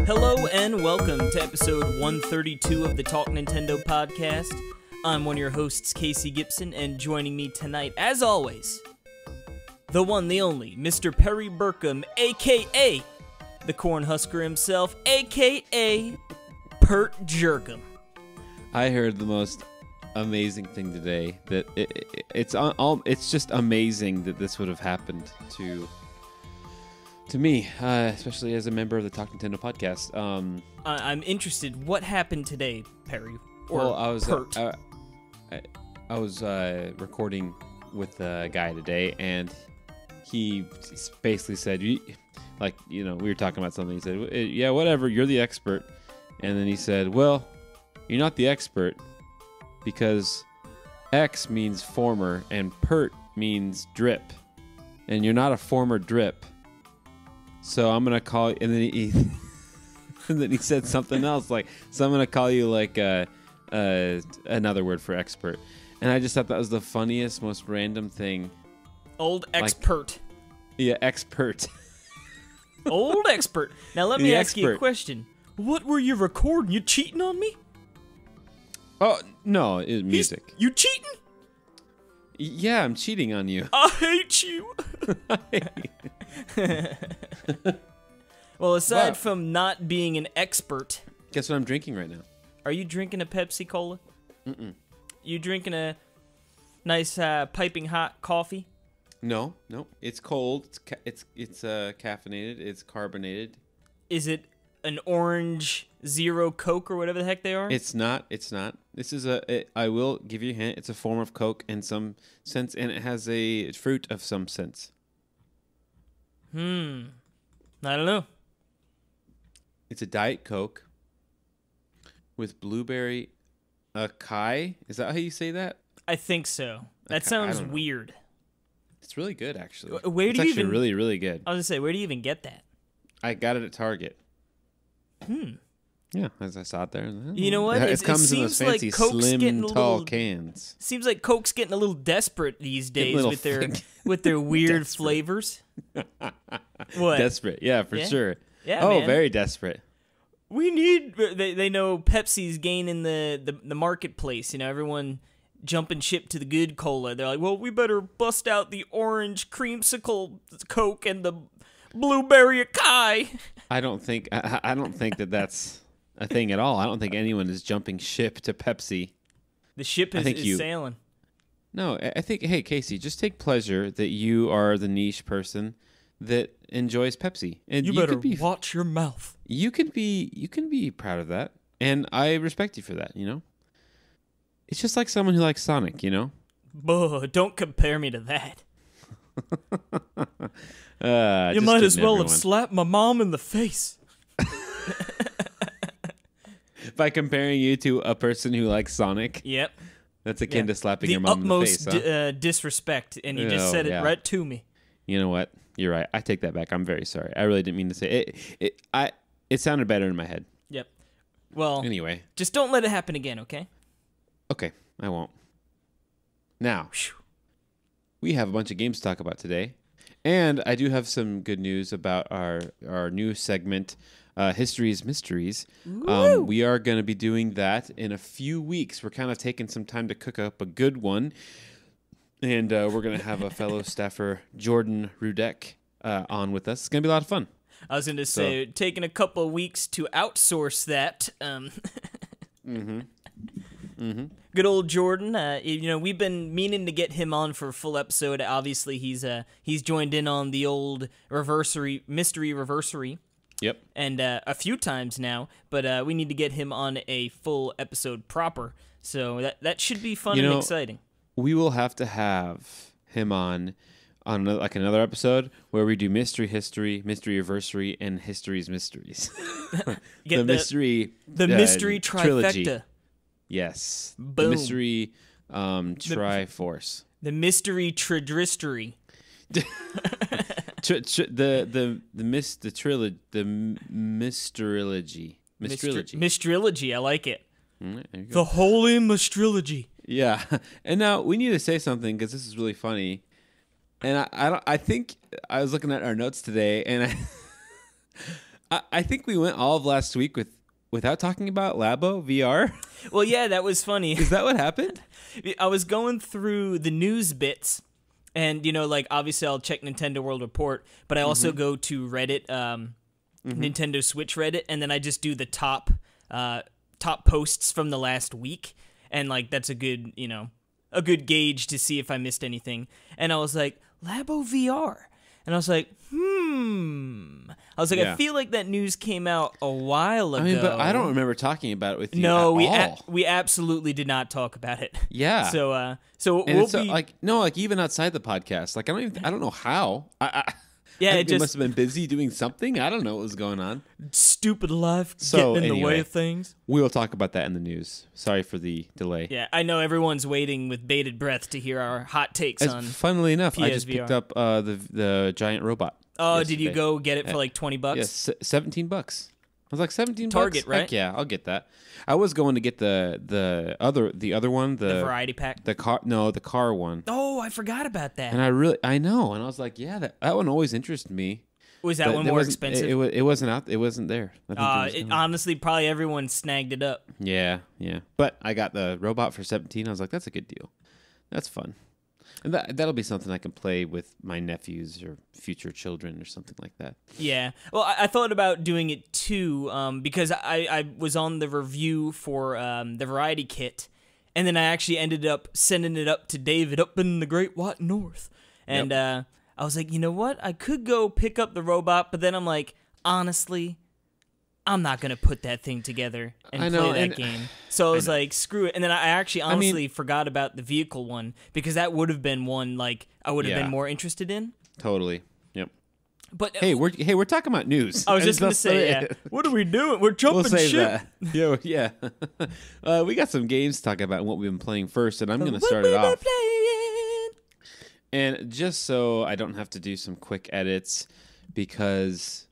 Hello and welcome to episode 132 of the Talk Nintendo podcast. I'm one of your hosts, Casey Gibson, and joining me tonight, as always, the one, the only, Mr. Perry Burkham, a.k.a. the Cornhusker himself, a.k.a. Pert Jerkum. I heard the most amazing thing today, that it's just amazing that this would have happened to me, especially as a member of the Talk Nintendo podcast. I'm interested. What happened today, Perry? Or well, I was Pert? I was recording with a guy today, and he basically said, we were talking about something. He said, "Yeah, whatever. You're the expert." And then he said, "Well, you're not the expert because X means former and pert means drip, and you're not a former drip. So I'm gonna call," and then he and then he said something else like, "So I'm gonna call you like another word for expert." And I just thought that was the funniest, most random thing. Old expert. Yeah, expert. Old expert. Now let me The ask you a expert. question. What were you recording? You cheating on me? Oh no, it's music. You cheating? Yeah, I'm cheating on you. I hate you. Well, aside Wow. from not being an expert, Guess what I'm drinking right now? are you drinking a Pepsi Cola? Mm-mm. You drinking a nice piping hot coffee? No, it's cold. It's caffeinated. It's carbonated. Is it an orange zero Coke or whatever the heck they are? It's not. This is I will give you a hint. It's a form of Coke in some sense, and it has a fruit of some sense. I don't know. It's a Diet Coke with blueberry acai. Is that how you say that? I think so. That Okay, I sounds don't know. weird. It's really good, actually. Where do it's you actually even- really, really good. I was gonna say, where do you even get that? I got it at Target. Yeah, as I saw it there. You know what? It It comes in those seems like fancy, Coke's getting slim, a tall little- cans. Seems like Coke's getting a little desperate these days little with their thing. with their weird Desperate. flavors. What? Desperate, yeah, for Yeah? sure. Yeah, Oh, man. very desperate. We need. They know Pepsi's gaining the marketplace. You know, everyone jumping ship to the good cola. They're like, well, we better bust out the orange creamsicle Coke and the blueberry acai. I don't think that that's a thing at all. I don't think anyone is jumping ship to Pepsi. The ship I is, think is you- sailing. No, I think, hey, Casey, just take pleasure that you are the niche person that enjoys Pepsi, and You better could be, watch your mouth. you can be proud of that, and I respect you for that. You know, it's just like someone who likes Sonic. You know, Buh, don't compare me to that. You just might as kidding, well everyone. have slapped my mom in the face. By comparing you to a person who likes Sonic, Yep. that's akin Yeah. to slapping The your mom in the face. utmost Huh? disrespect, and you just Oh, said it yeah. right to me. You know what? You're right. I take that back. I'm very sorry. I really didn't mean to say it. It sounded better in my head. Yep. Well, Anyway, just don't let it happen again, okay? okay, I won't. Now, we have a bunch of games to talk about today, and I do have some good news about our new segment, History's Mysteries. We are going to be doing that in a few weeks. We're kind of taking some time to cook up a good one, and we're going to have a fellow staffer, Jordan Rudek, on with us. It's going to be a lot of fun. I was going to say, taking a couple of weeks to outsource that. Good old Jordan. We've been meaning to get him on for a full episode. Obviously, he's joined in on the old mystery reversary. Yep. And a few times now, but we need to get him on a full episode proper. So that should be fun and exciting. We will have to have him on another episode where we do mystery history, mystery anniversary, and history's mysteries. Get mystery mystery trilogy. trifecta. Yes. Boom. The mystery Triforce. The mystery tridristery. The mystrilogy. Mystrilogy, I like it. There you go. The Holy Mystrilogy. Yeah, and now we need to say something because this is really funny. And I think I was looking at our notes today, and I think we went all of last week without talking about Labo VR. Well, yeah, that was funny. Is that what happened? I was going through the news bits, and like obviously I'll check Nintendo World Report, but I also go to Reddit, Nintendo Switch Reddit, and then I just do the top posts from the last week, and like that's a good gauge to see if I missed anything. And I was like, Labo VR, and I was like, Yeah. I feel like that news came out a while ago. But I don't remember talking about it with you. No, at all. we absolutely did not talk about it. Yeah. So And we'll it's, be even outside the podcast. Like I don't know how. Yeah, I it think we just must have been busy doing something. I don't know what was going on. stupid life So, getting in the way anyway. of things. We will talk about that in the news. Sorry for the delay. Yeah, I know everyone's waiting with bated breath to hear our hot takes on. Funnily enough, I just PSVR. picked up the giant robot. Oh, did you yesterday. go get it for like $20? Yes, $17. I was like $17. Target, right? Heck yeah, I'll get that. I was going to get the other one, The variety pack. the car one. Oh, I forgot about that. And I know, and I was like, yeah, that one always interested me. Was that But one it more wasn't- expensive? It wasn't out. It wasn't there. I think it was coming. Honestly, probably everyone snagged it up. Yeah. But I got the robot for 17. I was like, that's a good deal. That's fun. And that'll be something I can play with my nephews or future children or something like that. Yeah. Well, I thought about doing it too, because I was on the review for the variety kit, and then I actually ended up sending it up to David up in the Great White North. And I was like, you know what? I could go pick up the robot, but then I'm like, honestly, I'm not going to put that thing together and play that game. So I was like, screw it. And then I actually honestly forgot about the vehicle one, because that would have been one like I would have been more interested in. Totally. Yep. But Hey, we're talking about news. I was just going to say, what are we doing? We're jumping We'll save ship. that. Yeah. We got some games to talk about and what we've been playing first, and I'm going to What start we it been off. playing? And just so I don't have to do some quick edits, because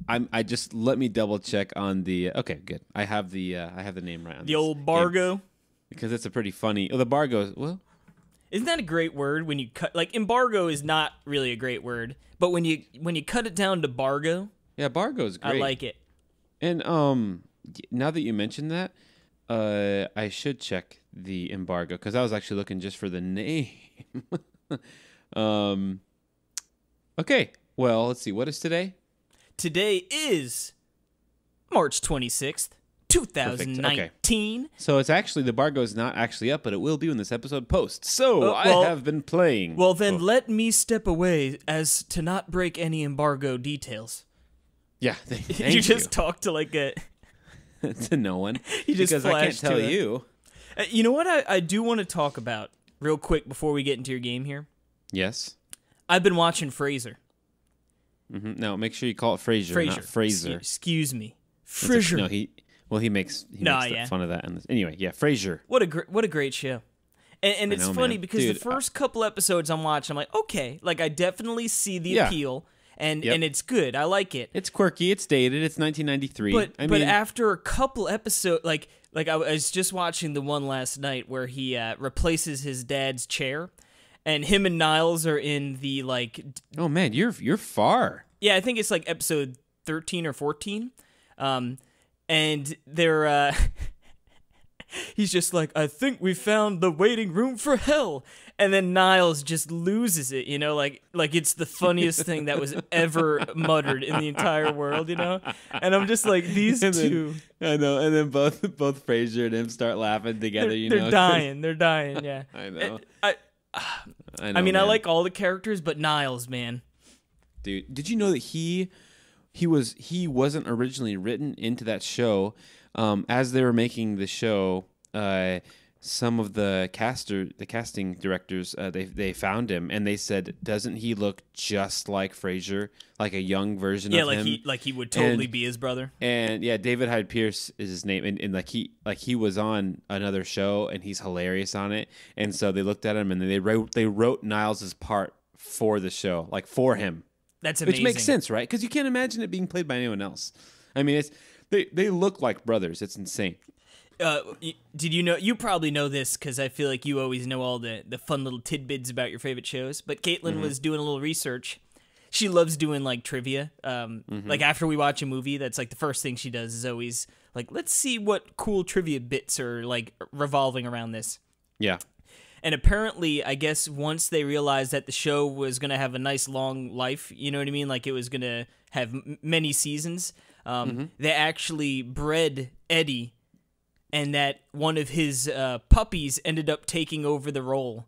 I just let me double check on the. Okay, good. I have the name right on The this old game, Bargo. because it's a pretty funny. Oh, the Bargo. Well, Isn't that a great word when you cut? Like, embargo is not really a great word, but when you cut it down to Bargo, yeah, Bargo's great. I like it. And now that you mention that, I should check the embargo, because I was actually looking just for the name. Okay. Well, let's see. What is today? Today is March 26th, 2019. So it's actually, the embargo is not actually up, but it will be when this episode posts. So well- I have been playing. Well, then let me step away as to not break any embargo details. Yeah. Thank You just talk to like a. to no one. You just because I can't flashed tell to a- you. You know what I do want to talk about real quick before we get into your game here? Yes. I've been watching Frasier. No, make sure you call it Frasier, not Fraser. Excuse me. That's Frasier. No, he makes fun of that. Anyway, yeah, Frasier. What a great show. And it's know, funny man. because Dude, the first couple episodes I'm watching, I'm like, okay, like I definitely see the Yeah. appeal, and Yep. and it's good. I like it. It's quirky. It's dated. It's 1993. But after a couple episodes, like I was just watching the one last night where he replaces his dad's chair, and him and Niles are in the like. Oh man, you're far. Yeah, I think it's like episode 13 or 14, and they're. He's just like, I think we found the waiting room for hell. And then Niles just loses it, like it's the funniest thing that was ever muttered in the entire world, And I'm just like, these And then- two, I know. And then both Frasier and him start laughing together. they're dying. They're dying, yeah. I know. I I mean, I man. like all the characters, but Niles, man. Dude, did you know that he wasn't originally written into that show? As they were making the show, some of the casting directors, they found him and they said, "Doesn't he look just like Frasier, like a young version Yeah, of him?" he would totally And- be his brother. And yeah, David Hyde Pierce is his name, and he was on another show, and he's hilarious on it. And so they looked at him, and they wrote Niles' part for the show, like for him. That's amazing. Which makes sense, right? Because you can't imagine it being played by anyone else. I mean, they look like brothers. It's insane. Did you know? You probably know this because I feel like you always know all the fun little tidbits about your favorite shows. But Caitlin was doing a little research. she loves doing like trivia. Like after we watch a movie, that's like the first thing she does is always like, let's see what cool trivia bits are like revolving around this. Yeah. And apparently, I guess once they realized that the show was going to have a nice long life, you know what I mean? Like it was going to have many seasons, they actually bred Eddie, and that one of his puppies ended up taking over the role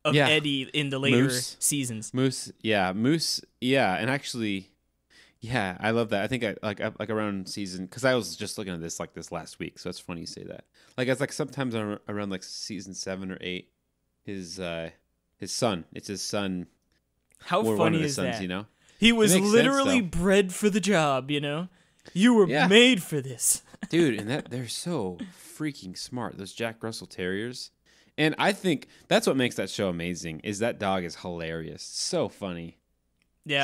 of Eddie in the later seasons. Moose, yeah. And actually, yeah, I love that. I think I like around season, because I was just looking at this like this last week, so it's funny you say that. Like it's like sometimes around like season 7 or 8, his son. It's his son. How or funny one of his is sons, that? You know, he was literally bred for the job. You know, you were made for this, dude. And they're so freaking smart. Those Jack Russell Terriers. And I think that's what makes that show amazing. Is that dog is hilarious, so funny,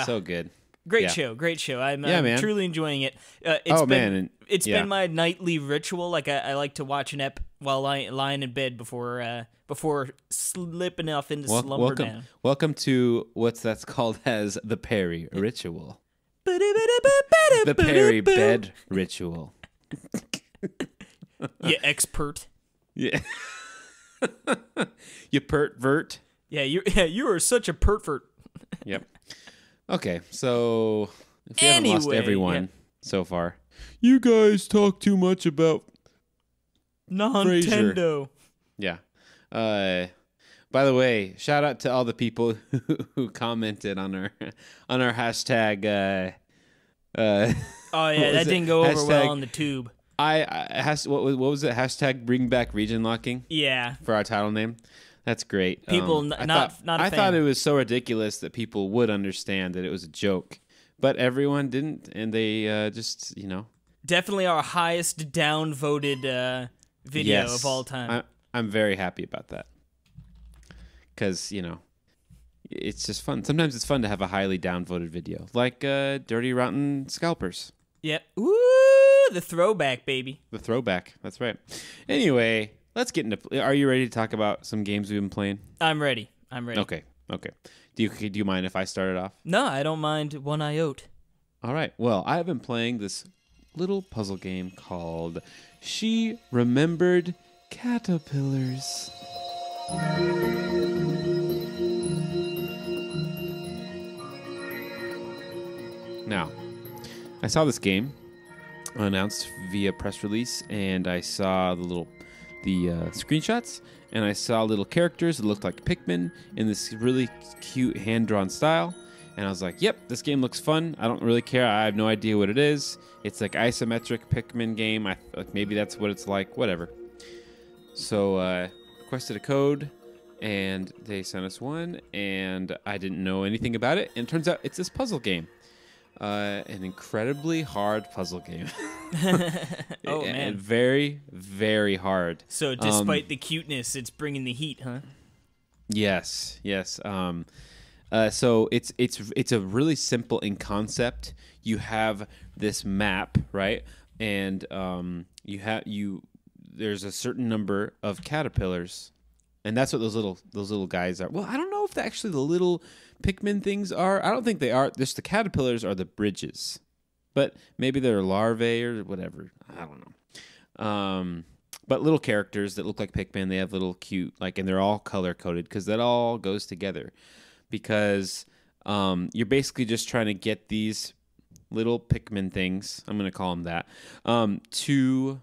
so good. Great show. I'm truly enjoying it. It's been my nightly ritual. Like I like to watch an ep while lying in bed before slipping off into slumber down. Welcome to that's called as the Perry ritual. The Perry bed ritual. You expert. Yeah. You pervert. Yeah, you are such a pervert. Yep. Okay, so if you haven't lost everyone so far, you guys talk too much about Nintendo. Yeah. By the way, shout out to all the people who commented on our hashtag. Oh yeah, that didn't go over well on the tube. What was it? Hashtag bring back region locking. Yeah. For our title name. That's great. People I thought it was so ridiculous that people would understand that it was a joke, but everyone didn't, and they just definitely our highest downvoted video of all time. I'm very happy about that because it's just fun. Sometimes it's fun to have a highly downvoted video, like Dirty Rotten Scalpers. Yep. Ooh, the throwback, baby. The throwback. That's right. Anyway. Let's get into. Are you ready to talk about some games we've been playing? I'm ready. Okay. Do you mind if I start it off? No, I don't mind one iota. All right. Well, I have been playing this little puzzle game called She Remembered Caterpillars. Now, I saw this game announced via press release, and I saw the screenshots, and I saw little characters that looked like Pikmin in this really cute hand-drawn style, and I was like, yep, this game looks fun. I don't really care. I have no idea what it is. It's like isometric Pikmin game. Maybe that's what it's like. Whatever. So requested a code, and they sent us one, and I didn't know anything about it, and it turns out it's this puzzle game. An incredibly hard puzzle game. Oh, man. And very, very hard. So despite the cuteness, it's bringing the heat, huh? Yes. So it's a really simple in concept. You have this map, right? And there's a certain number of caterpillars. And that's what those little guys are. Well, I don't know if actually the little Pikmin things are. I don't think they are. Just the caterpillars are the bridges, but maybe they're larvae or whatever. I don't know. But little characters that look like Pikmin. They have little cute and they're all color coded because that all goes together. Because you're basically just trying to get these little Pikmin things. I'm going to call them that to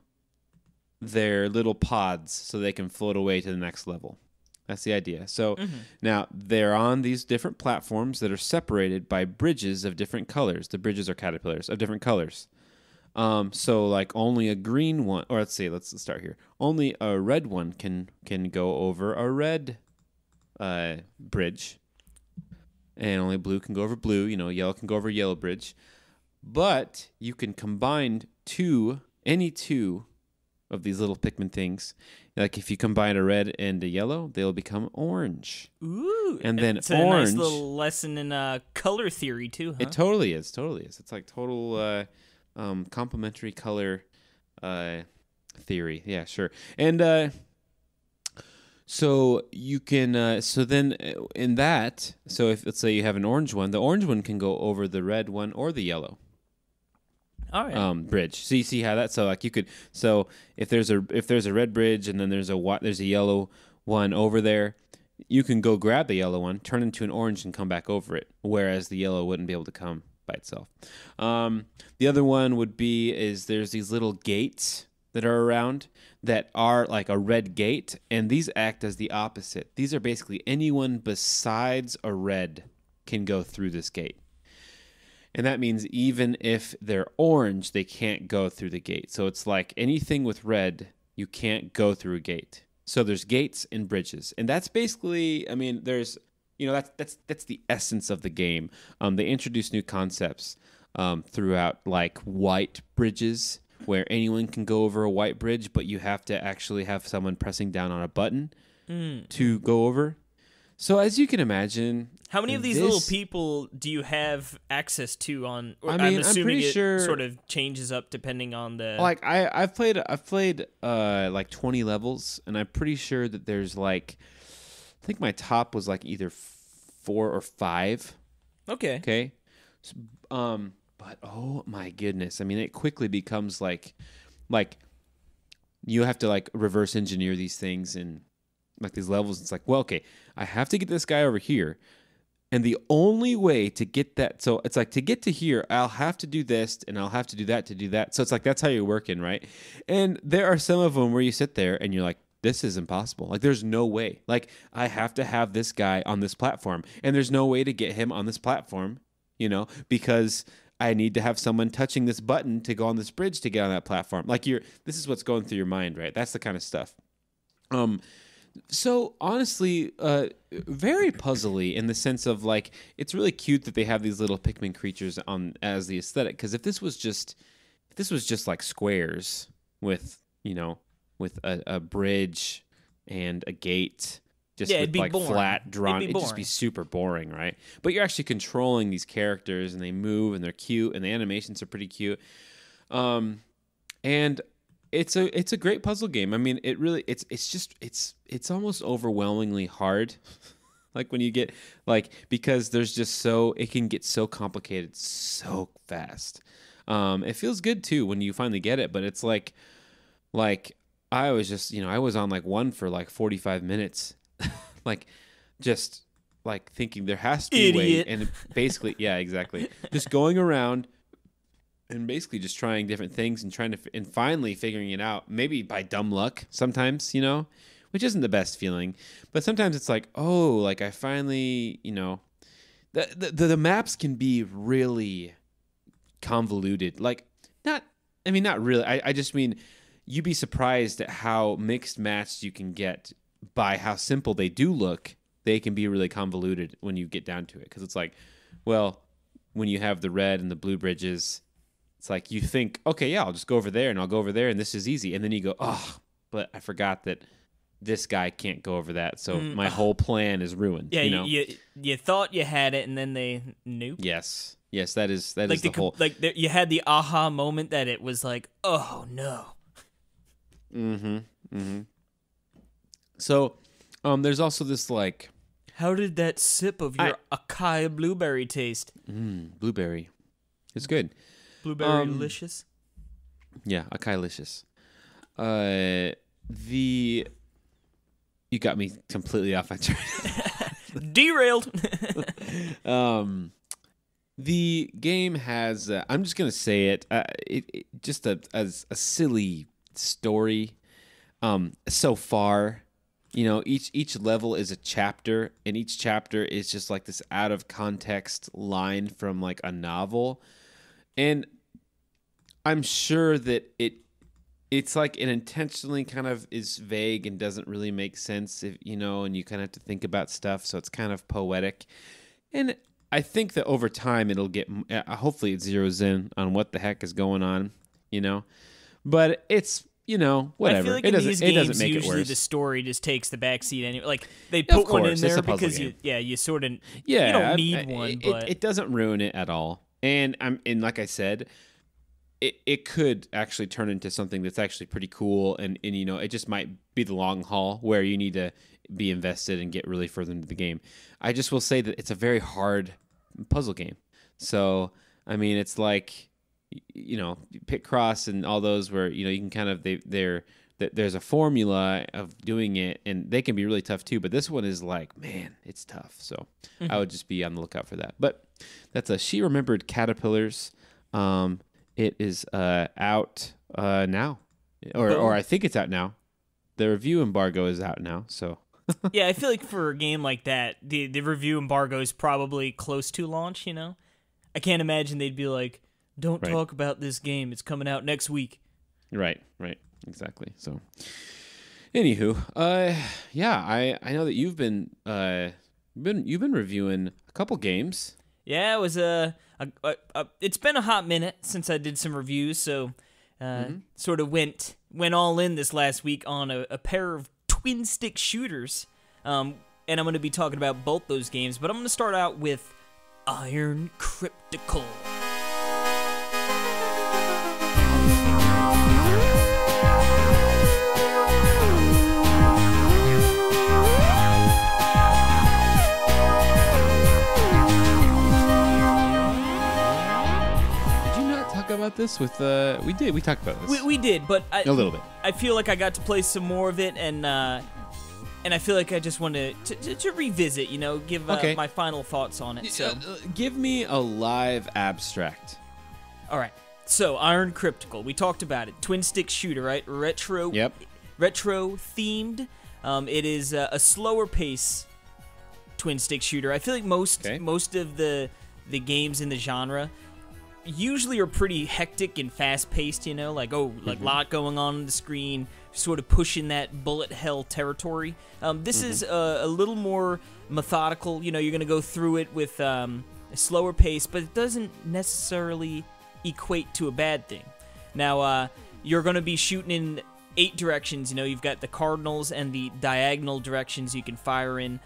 their little pods so they can float away to the next level. That's the idea. So now they're on these different platforms that are separated by bridges of different colors. The bridges are caterpillars of different colors. So like only a green one, or let's start here. Only a red one can go over a red bridge, and only blue can go over blue. Yellow can go over yellow bridge. But you can combine any two of these little Pikmin things. Like if you combine a red and a yellow, they'll become orange. Ooh. And then it's orange. It's a nice little lesson in color theory too, huh? It totally is. It's like total complementary color theory. Yeah, sure. And So you can. So then, in that, so if let's say you have an orange one, the orange one can go over the red one or the yellow All right. bridge. So you see how that. So like you could. So if there's a red bridge and then there's a yellow one over there, you can go grab the yellow one, turn into an orange, and come back over it. Whereas the yellow wouldn't be able to come by itself. The other one would be is there's these little gates that are around that are like a red gate, and these act as the opposite. These are basically anyone besides a red can go through this gate. And that means even if they're orange, they can't go through the gate. So it's like anything with red, you can't go through a gate. So there's gates and bridges. And that's basically, I mean, there's, that's the essence of the game. They introduce new concepts throughout, like white bridges, where anyone can go over a white bridge, but you have to actually have someone pressing down on a button to go over. So as you can imagine, how many of these little people do you have access to on? I mean, I'm assuming pretty it sure sort of changes up depending on the. like I've played like 20 levels, and I'm pretty sure that there's like, I think my top was like either 4 or 5. Okay. Okay. So, but oh my goodness, I mean, it quickly becomes like you have to like reverse engineer these things and like these levels. It's like, well, okay, I have to get this guy over here. And the only way to get that, so it's like to get to here, I'll have to do this and I'll have to do that to do that. So it's like, that's how you're working, right? And there are some of them where you sit there and you're like, this is impossible. Like, there's no way. Like, I have to have this guy on this platform. And there's no way to get him on this platform, because I need to have someone touching this button to go on this bridge to get on that platform. Like, this is what's going through your mind, right? That's the kind of stuff. So honestly, very puzzly in the sense of like, it's really cute that they have these little Pikmin creatures on as the aesthetic. Because if this was just like squares with a bridge and a gate, just with like boring. flat drawn, it'd just boring. be super boring, right? But you're actually controlling these characters, and they move, and they're cute, and the animations are pretty cute. And it's a great puzzle game. I mean, it really it's almost overwhelmingly hard. Like when you get because there's just it can get so complicated so fast. It feels good too when you finally get it, but it's like I was just, I was on like one for like 45 minutes. like just like thinking there has to be a way, and basically, yeah, exactly. Just going around and basically just trying different things and finally figuring it out, maybe by dumb luck sometimes, which isn't the best feeling. But sometimes it's like, oh, like I finally, the maps can be really convoluted. Like, not really. I just mean, you'd be surprised at how mixed matched you can get by how simple they do look. They can be really convoluted when you get down to it. Because it's like, well, when you have the red and the blue bridges, it's like you think, okay, yeah, I'll just go over there and I'll go over there and this is easy. And then you go, oh, but I forgot that this guy can't go over that. So my whole plan is ruined. Yeah, you thought you had it and then they nope. Yes, that is like the whole. Like you had the aha moment that it was like, oh no. So, there's also this like, how did that sip of your acai blueberry taste? Blueberry, it's good. Blueberry delicious. Yeah, acai-licious. You got me completely off my train. Derailed. The game has. I'm just gonna say it. It just a silly story. So far, each level is a chapter, and each chapter is just like this out of context line from like a novel, and I'm sure that it's like it intentionally kind of is vague and doesn't really make sense, and you kind of have to think about stuff, so it's kind of poetic, and I think that over time it'll get. Hopefully, it zeroes in on what the heck is going on, but it's. Whatever. I feel like it in these games, doesn't make usually it worse. the story just takes the backseat anyway. Like they put one in there because you sort of you don't need one, but it doesn't ruin it at all. And like I said, it could actually turn into something that's actually pretty cool, and it just might be the long haul where you need to be invested and get really further into the game. I just will say that it's a very hard puzzle game. So I mean, it's like Picross and all those where you can kind of there's a formula of doing it, and they can be really tough too. But this one is like, man, it's tough. So I would just be on the lookout for that. But that's a She Remembered Caterpillars. It is out now, or I think it's out now. The review embargo is out now, so. Yeah, I feel like for a game like that, the review embargo is probably close to launch. I can't imagine they'd be like, "Don't talk about this game. It's coming out next week." Right, exactly. So, anywho, yeah, I know that you've been reviewing a couple games. Yeah, it was it's been a hot minute since I did some reviews, so sort of went all in this last week on a pair of twin stick shooters, and I'm going to be talking about both those games. But I'm going to start out with Iron Cryptical. About this with we talked about this. We did, but a little bit. I feel like I got to play some more of it, and I feel like I just wanted to revisit, give my final thoughts on it. So give me a live abstract. All right. So Iron Cryptical, we talked about it. Twin stick shooter, right? Retro themed. It is a slower pace twin stick shooter. I feel like most of the games in the genre usually are pretty hectic and fast-paced, like a lot going on the screen, sort of pushing that bullet hell territory. This is a little more methodical. You're going to go through it with a slower pace, but it doesn't necessarily equate to a bad thing. Now, you're going to be shooting in 8 directions. You've got the cardinals and the diagonal directions you can fire in.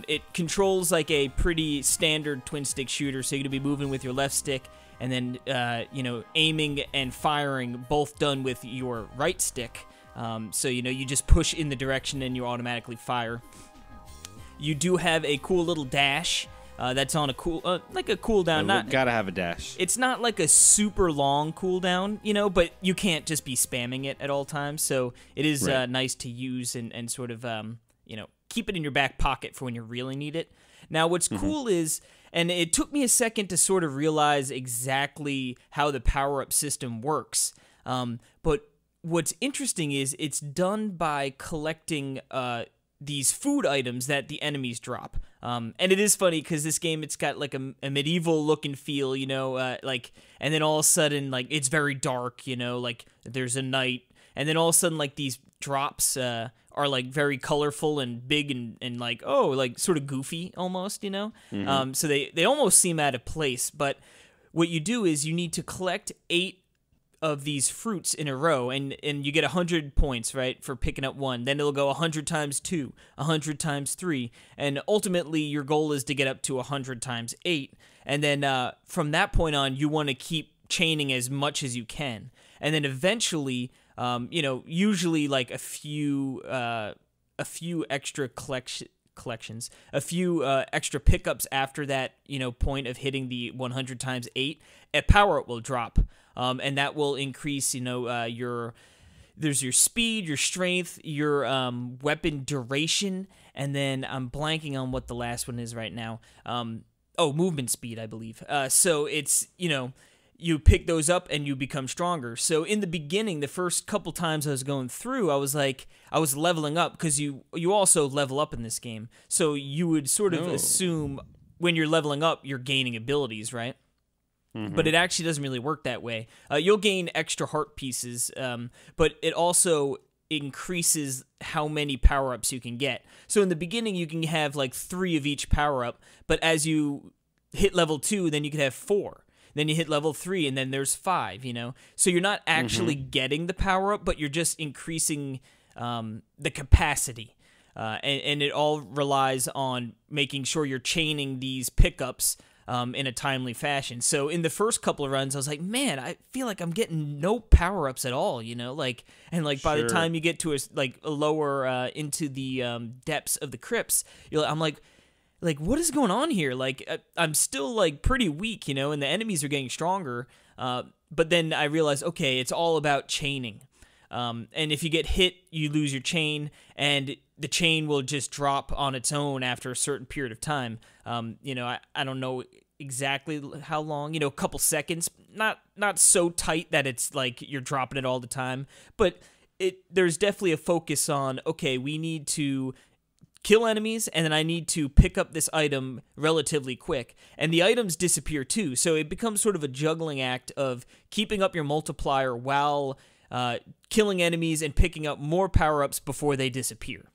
It controls like a pretty standard twin-stick shooter, so you're going to be moving with your left stick, and then, aiming and firing both done with your right stick. So, you just push in the direction and you automatically fire. You do have a cool little dash that's on a cooldown. Gotta have a dash. It's not like a super long cooldown, but you can't just be spamming it at all times. So it is nice to use and sort of, keep it in your back pocket for when you really need it. Now, what's cool is, and it took me a second to sort of realize exactly how the power-up system works, but what's interesting is it's done by collecting these food items that the enemies drop. And it is funny because this game, it's got like a medieval look and feel, and then all of a sudden, like, it's very dark, like there's a night, and then all of a sudden, like, these drops are like very colorful and big and like, like sort of goofy almost, so they almost seem out of place. But what you do is you need to collect 8 of these fruits in a row, and you get 100 points, right, for picking up one. Then it'll go 100 times 2, 100 times 3, and ultimately your goal is to get up to 100 times 8. And then from that point on, you want to keep chaining as much as you can, and then eventually, usually like a few extra collections, a few extra pickups after that, point of hitting the 100 times 8, a power-up will drop, and that will increase, there's your speed, your strength, your weapon duration, and then I'm blanking on what the last one is right now. Movement speed, I believe. So it's, you pick those up and you become stronger. So in the beginning, the first couple times I was going through, I was leveling up, because you also level up in this game. So you would sort of assume when you're leveling up, you're gaining abilities, right? But it actually doesn't really work that way. You'll gain extra heart pieces, but it also increases how many power-ups you can get. So in the beginning, you can have like 3 of each power-up, but as you hit level 2, then you can have 4. Then you hit level 3, and then there's 5, So you're not actually getting the power-up, but you're just increasing the capacity. And it all relies on making sure you're chaining these pickups in a timely fashion. So in the first couple of runs, I was like, man, I feel like I'm getting no power-ups at all, you know, like, and like by the time you get to a lower into the depths of the crypts, I'm like, what is going on here? Like, I'm still like pretty weak, you know, and the enemies are getting stronger. But then I realized, okay, it's all about chaining. And if you get hit, you lose your chain, and the chain will just drop on its own after a certain period of time. You know, I don't know exactly how long, you know, a couple seconds, not so tight that it's like you're dropping it all the time, but there's definitely a focus on, okay, we need to kill enemies, and then I need to pick up this item relatively quick. And the items disappear too, so it becomes sort of a juggling act of keeping up your multiplier while killing enemies and picking up more power-ups before they disappear.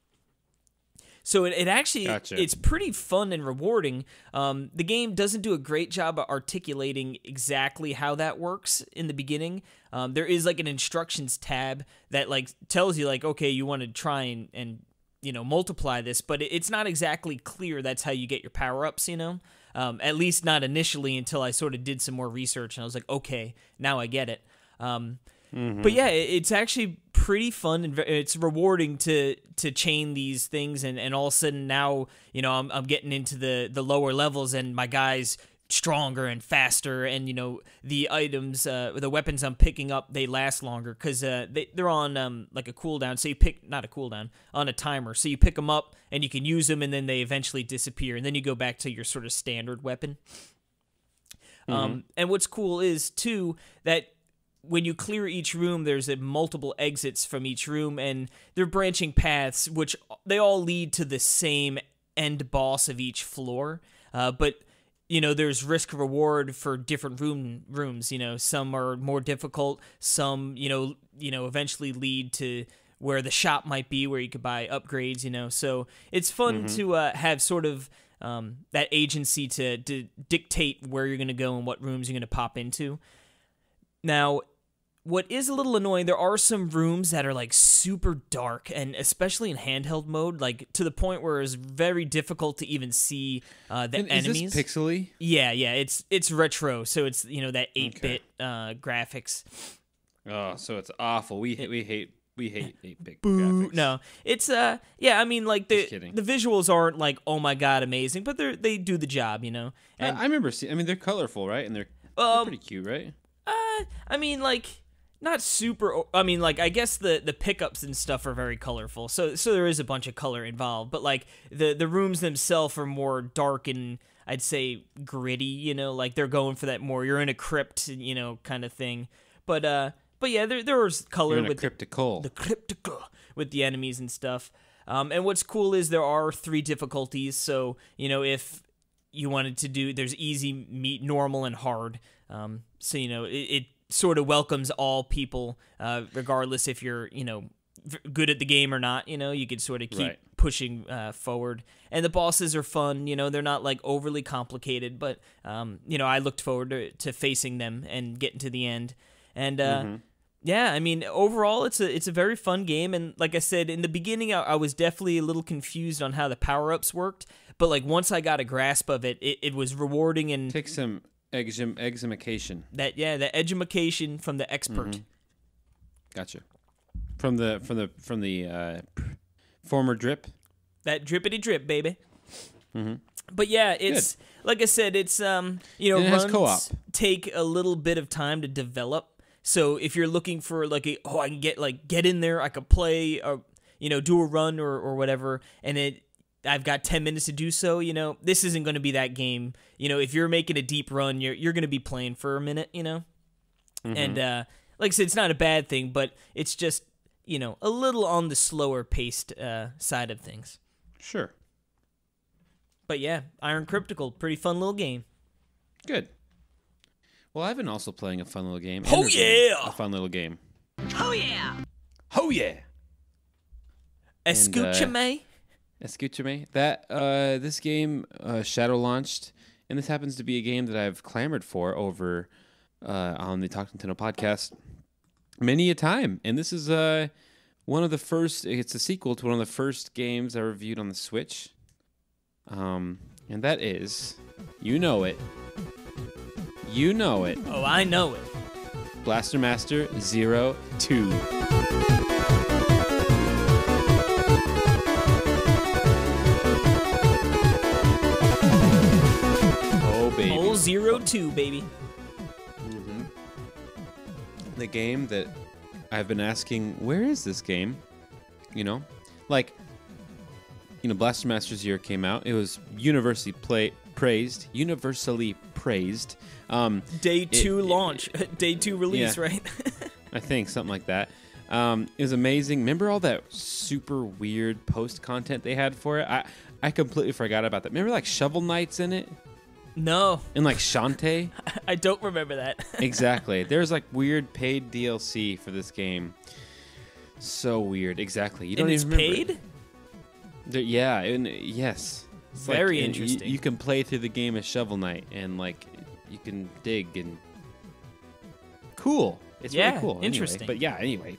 So it actually, it's pretty fun and rewarding. The game doesn't do a great job of articulating exactly how that works in the beginning. There is like an instructions tab that like tells you like, okay, you want to try and you know, multiply this, but it's not exactly clear that's how you get your power-ups, you know? At least not initially until I sort of did some more research and I was like, okay, now I get it. But yeah, it's actually pretty fun and it's rewarding to chain these things, and all of a sudden now, you know, I'm getting into the lower levels and my guy's stronger and faster, and you know, the items, the weapons I'm picking up, they last longer because they're on like a cooldown. So you pick, not a cooldown, on a timer. So you pick them up and you can use them, and then they eventually disappear, and then you go back to your sort of standard weapon. And what's cool is too that when you clear each room, there's multiple exits from each room, and they're branching paths, which they all lead to the same end boss of each floor. But you know, there's risk reward for different rooms. You know, some are more difficult. Some, you know, eventually lead to where the shop might be, where you could buy upgrades. You know, so it's fun to have sort of that agency to dictate where you're going to go and what rooms you're going to pop into. Now, what is a little annoying, there are some rooms that are like super dark, and especially in handheld mode, like to the point where it's very difficult to even see the enemies. Is this pixely? Yeah, it's retro, so it's, you know, that 8-bit graphics. Oh, so it's awful. We hate 8-bit Boo. graphics. No, it's yeah. I mean, like the visuals aren't like, oh my god, amazing, but they do the job, you know. And I remember seeing. I mean, they're colorful, right? And they're pretty cute, right? I mean, like, not super. I mean, like, I guess the pickups and stuff are very colorful, so there is a bunch of color involved. But like the rooms themselves are more dark and I'd say gritty. You know, like they're going for that more. You're in a crypt, you know, kind of thing. But yeah, there was color with the cryptical with the enemies and stuff. And what's cool is there are 3 difficulties. So you know, if you wanted to do, there's easy, normal, and hard. So you know, it sort of welcomes all people, regardless if you're, you know, good at the game or not. You know, you could sort of keep pushing forward. And the bosses are fun. You know, they're not like overly complicated, but you know, I looked forward to facing them and getting to the end. And yeah, I mean, overall, it's a very fun game. And like I said, in the beginning, I was definitely a little confused on how the power-ups worked. But like once I got a grasp of it, it was rewarding and take some examication. The edumacation from the expert. Gotcha. From the former drip. That drippity drip, baby. But yeah, it's like I said, it's you know, runs co-op. Take a little bit of time to develop. So if you're looking for like I can get in there, I could play or, you know, do a run or whatever, and I've got 10 minutes to do so, you know, this isn't going to be that game. You know, if you're making a deep run, you're going to be playing for a minute, you know? And like I said, it's not a bad thing, but it's just, you know, a little on the slower paced side of things. Sure. But yeah, Iron Cryptical, pretty fun little game. Good. Well, I've been also playing a fun little game. Oh yeah! A fun little game. Oh yeah! Oh yeah! Escúchame. Escúchame. That this game shadow launched, and this happens to be a game that I've clamored for over on the Talk Nintendo podcast many a time. And this is one of the first. It's a sequel to one of the first games I reviewed on the Switch. And that is, you know it, You know it. Oh, I know it. Blaster Master 02. Oh, baby. Mole 02, baby. The game that I've been asking, where is this game? You know? Like, Blaster Master Zero came out. It was universally praised. Day 2 launch. Day 2 release, yeah. right? I think, something like that. It was amazing. Remember all that super weird post content they had for it? I completely forgot about that. Remember like Shovel Knight's in it? No. And like Shantae? I don't remember that. Exactly. There's like weird paid DLC for this game. So weird. Exactly. You don't even remember paid? Yeah. Yes. It's Very like, interesting. You can play through the game as Shovel Knight and like you can dig and cool. It's really cool. Interesting. Anyway. But yeah, anyway.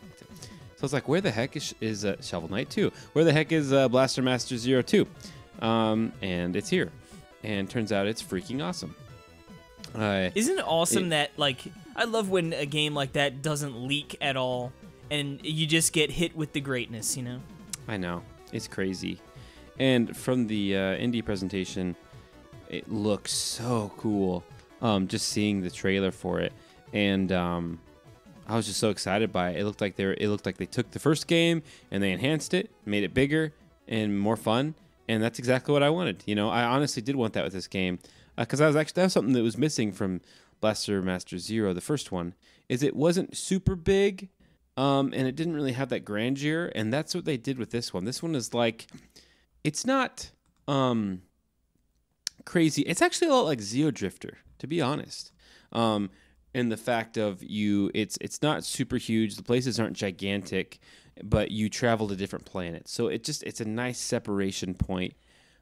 So it's like, where the heck is Shovel Knight 2? Where the heck is Blaster Master 02? And it's here. And turns out it's freaking awesome. Isn't it awesome that, like, I love when a game like that doesn't leak at all and you just get hit with the greatness, you know? I know. It's crazy. And from the indie presentation, it looks so cool. Just seeing the trailer for it. And I was just so excited by it. It looked like they took the first game and they enhanced it, made it bigger and more fun. And that's exactly what I wanted. I honestly did want that with this game, because that was something that was missing from Blaster Master Zero, the first one, is it wasn't super big, and it didn't really have that grandeur. And that's what they did with this one. This one is like, it's not crazy. It's actually a lot like Zeo Drifter, to be honest. In the fact of it's not super huge. The places aren't gigantic, but you travel to different planets. So it's a nice separation point.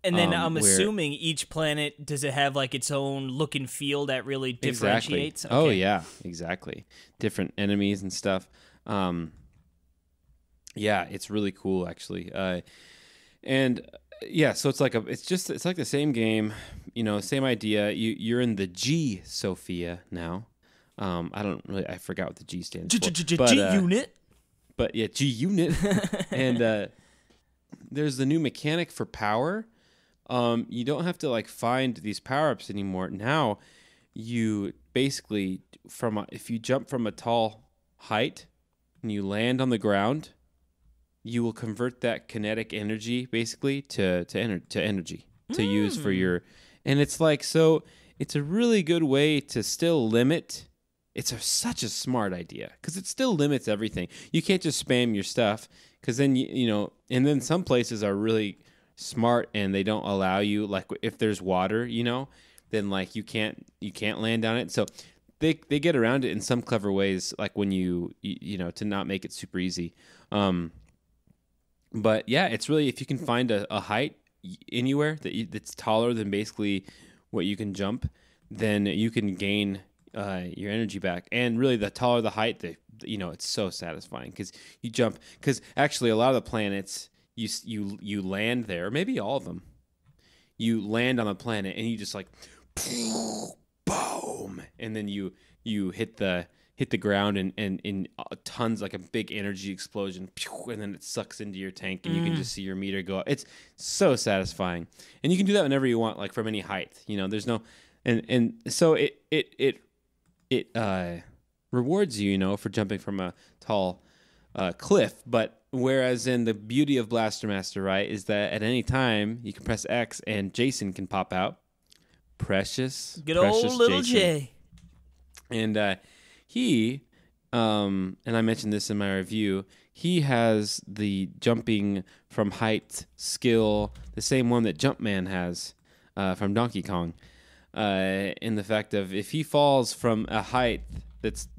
And then I'm assuming each planet, does it have like its own look and feel that really differentiates? Exactly. Okay. Oh yeah, exactly. Different enemies and stuff. Yeah, it's really cool actually. And yeah, so it's like the same game, same idea. You're in the G Sophia now. I forgot what the G stands for. G unit. But yeah, G unit. And there's the new mechanic for power. You don't have to like find these power-ups anymore. Now you basically if you jump from a tall height and you land on the ground, you will convert that kinetic energy basically to energy to use for your, and it's like, so it's a really good way to still limit. It's such a smart idea because it still limits everything. You can't just spam your stuff because then and then some places are really smart and they don't allow you, like if there's water, then like you can't land on it. So they get around it in some clever ways, like when you to not make it super easy. But yeah, it's really, if you can find a height anywhere that's taller than basically what you can jump, then you can gain your energy back. And really, the taller the height, it's so satisfying because you jump. Because actually, a lot of the planets, you land there, maybe all of them. You land on the planet and you just like boom, and then you hit the ground and tons, like a big energy explosion, and then it sucks into your tank and you can just see your meter go up. It's so satisfying, and you can do that whenever you want, like from any height. There's no, and so it rewards you, for jumping from a tall cliff. But whereas in the beauty of Blaster Master, right, is that at any time you can press X and Jason can pop out. Precious old little Jason. J. And he, and I mentioned this in my review, he has the jumping from height skill, the same one that Jumpman has from Donkey Kong. In the fact of, if he falls from a height that's,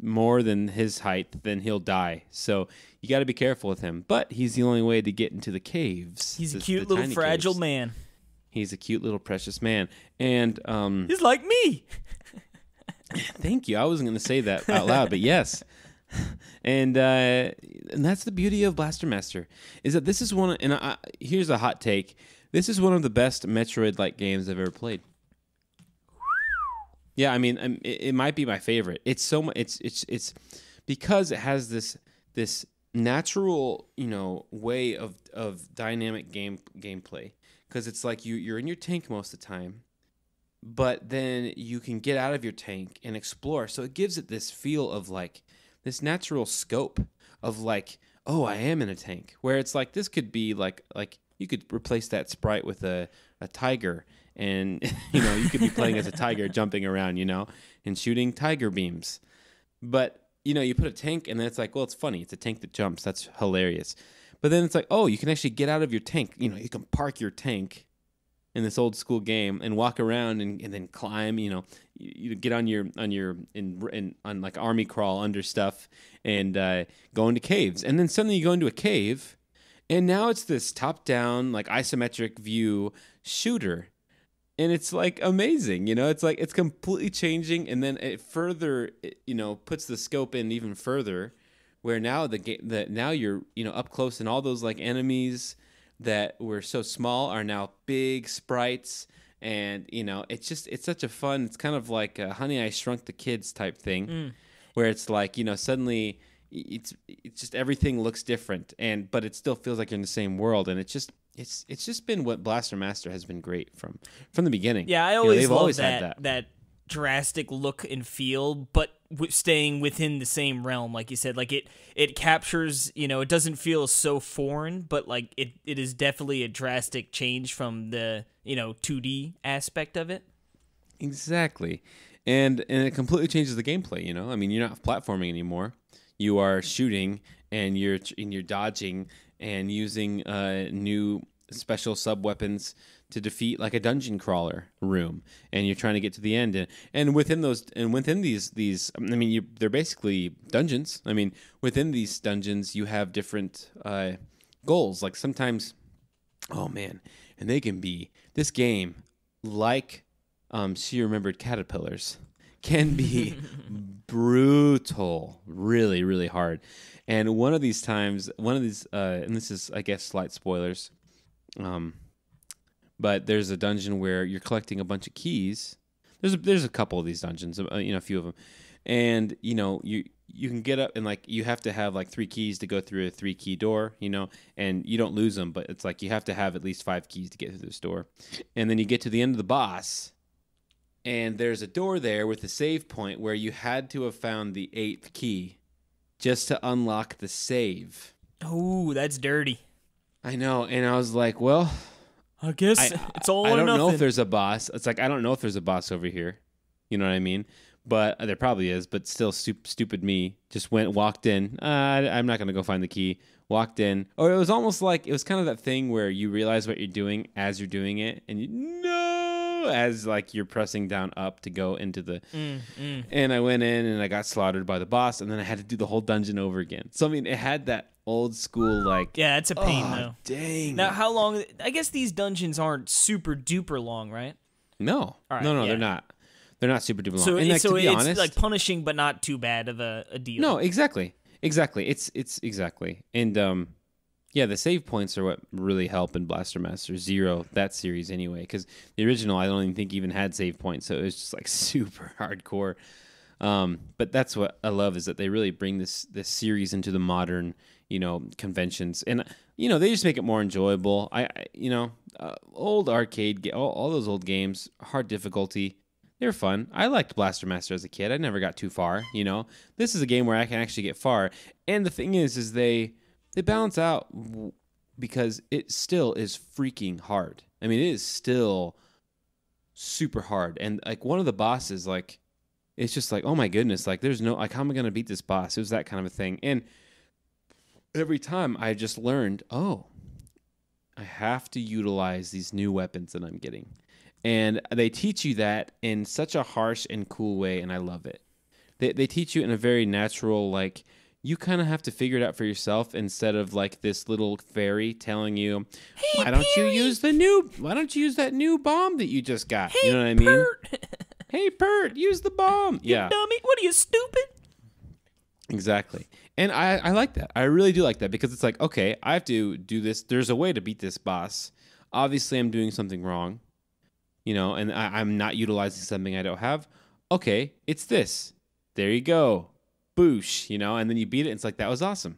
more than his height, then he'll die. So you got to be careful with him. But he's the only way to get into the caves. He's a cute little fragile man. He's a cute little precious man. And he's like me. Thank you. I wasn't going to say that out loud, but yes. And that's the beauty of Blaster Master, is that this is one. And here's a hot take: this is one of the best Metroid-like games I've ever played. Yeah, I mean, it might be my favorite. It's so much. It's because it has this natural, way of dynamic gameplay. Because it's like you're in your tank most of the time, but then you can get out of your tank and explore. So it gives it this feel of like this natural scope of like, oh, I am in a tank. Where it's like this could be like you could replace that sprite with a tiger, and you could be playing as a tiger jumping around, and shooting tiger beams. But you put a tank, and then it's like, well, it's funny. It's a tank that jumps. That's hilarious. But then it's like, oh, you can actually get out of your tank. You can park your tank in this old school game and walk around and then climb. You get on on like army crawl under stuff and go into caves. And then suddenly you go into a cave, and now it's this top down like isometric view shooter. And it's like amazing, it's like it's completely changing, and then it further, puts the scope in even further, where now now you're up close, and all those like enemies that were so small are now big sprites, and it's such a fun. It's kind of like a Honey I Shrunk the Kids type thing, where it's like suddenly it's just everything looks different, but it still feels like you're in the same world, and it's just been what Blaster Master has been great from the beginning. Yeah, I always love that drastic look and feel, but staying within the same realm, like you said. Like it captures, it doesn't feel so foreign, but like it is definitely a drastic change from the 2D aspect of it. Exactly, and it completely changes the gameplay. I mean, you're not platforming anymore. You are shooting, and you're dodging and using new special sub weapons to defeat like a dungeon crawler room, and you're trying to get to the end. And within these, I mean, they're basically dungeons. I mean, within these dungeons, you have different goals. Like sometimes, oh man, and they can be this game like She Remembered Caterpillars can be brutal, really, really hard. And one of these, and this is, I guess, slight spoilers, but there's a dungeon where you're collecting a bunch of keys. There's a couple of these dungeons, a few of them, and you can get up, and like you have to have like 3 keys to go through a 3-key door, and you don't lose them, but it's like you have to have at least 5 keys to get through this door, and then you get to the end of the boss. And there's a door there with a save point where you had to have found the 8th key just to unlock the save. Oh, that's dirty. I know, and I was like, well, I guess it's all or nothing. I don't know if there's a boss. It's like, I don't know if there's a boss over here. You know what I mean? But there probably is, but still stupid me just walked in. I'm not going to go find the key. Walked in. Or it was almost like, it was kind of that thing where you realize what you're doing as you're doing it, and as like you're pressing down up to go into the and I went in and I got slaughtered by the boss, and then I had to do the whole dungeon over again. So I mean, it had that old school like, yeah, it's a pain though. Dang. Now how long? I guess these dungeons aren't super duper long, right? No. Right, no, yeah. They're not super duper long. So, and like, to be it's honest, like punishing but not too bad of a deal. No, exactly. It's exactly. And yeah, the save points are what really help in Blaster Master Zero, that series anyway, because the original I don't even think even had save points, so it was just like super hardcore. But that's what I love, is that they really bring this series into the modern, conventions, and they just make it more enjoyable. Old arcade, all those old games, hard difficulty, they're fun. I liked Blaster Master as a kid. I never got too far. This is a game where I can actually get far, and the thing is they balance out, because it still is freaking hard. I mean, it is still super hard. And like one of the bosses, like, it's just like, oh my goodness, like there's no, like, how am I going to beat this boss? It was that kind of a thing. And every time I just learned, oh, I have to utilize these new weapons that I'm getting. And they teach you that in such a harsh and cool way, and I love it. They teach you in a very natural, like, you kind of have to figure it out for yourself, instead of like this little fairy telling you, hey, why don't you use that new bomb that you just got? Hey, you know what I mean? Pert. Hey, Pert, use the bomb. You dummy. What are you, stupid? Exactly. And I like that. I really do like that, because it's like, okay, I have to do this. There's a way to beat this boss. Obviously, I'm doing something wrong, and I'm not utilizing something I don't have. okay, it's this. There you go. Boosh, and then you beat it. And it's like, that was awesome.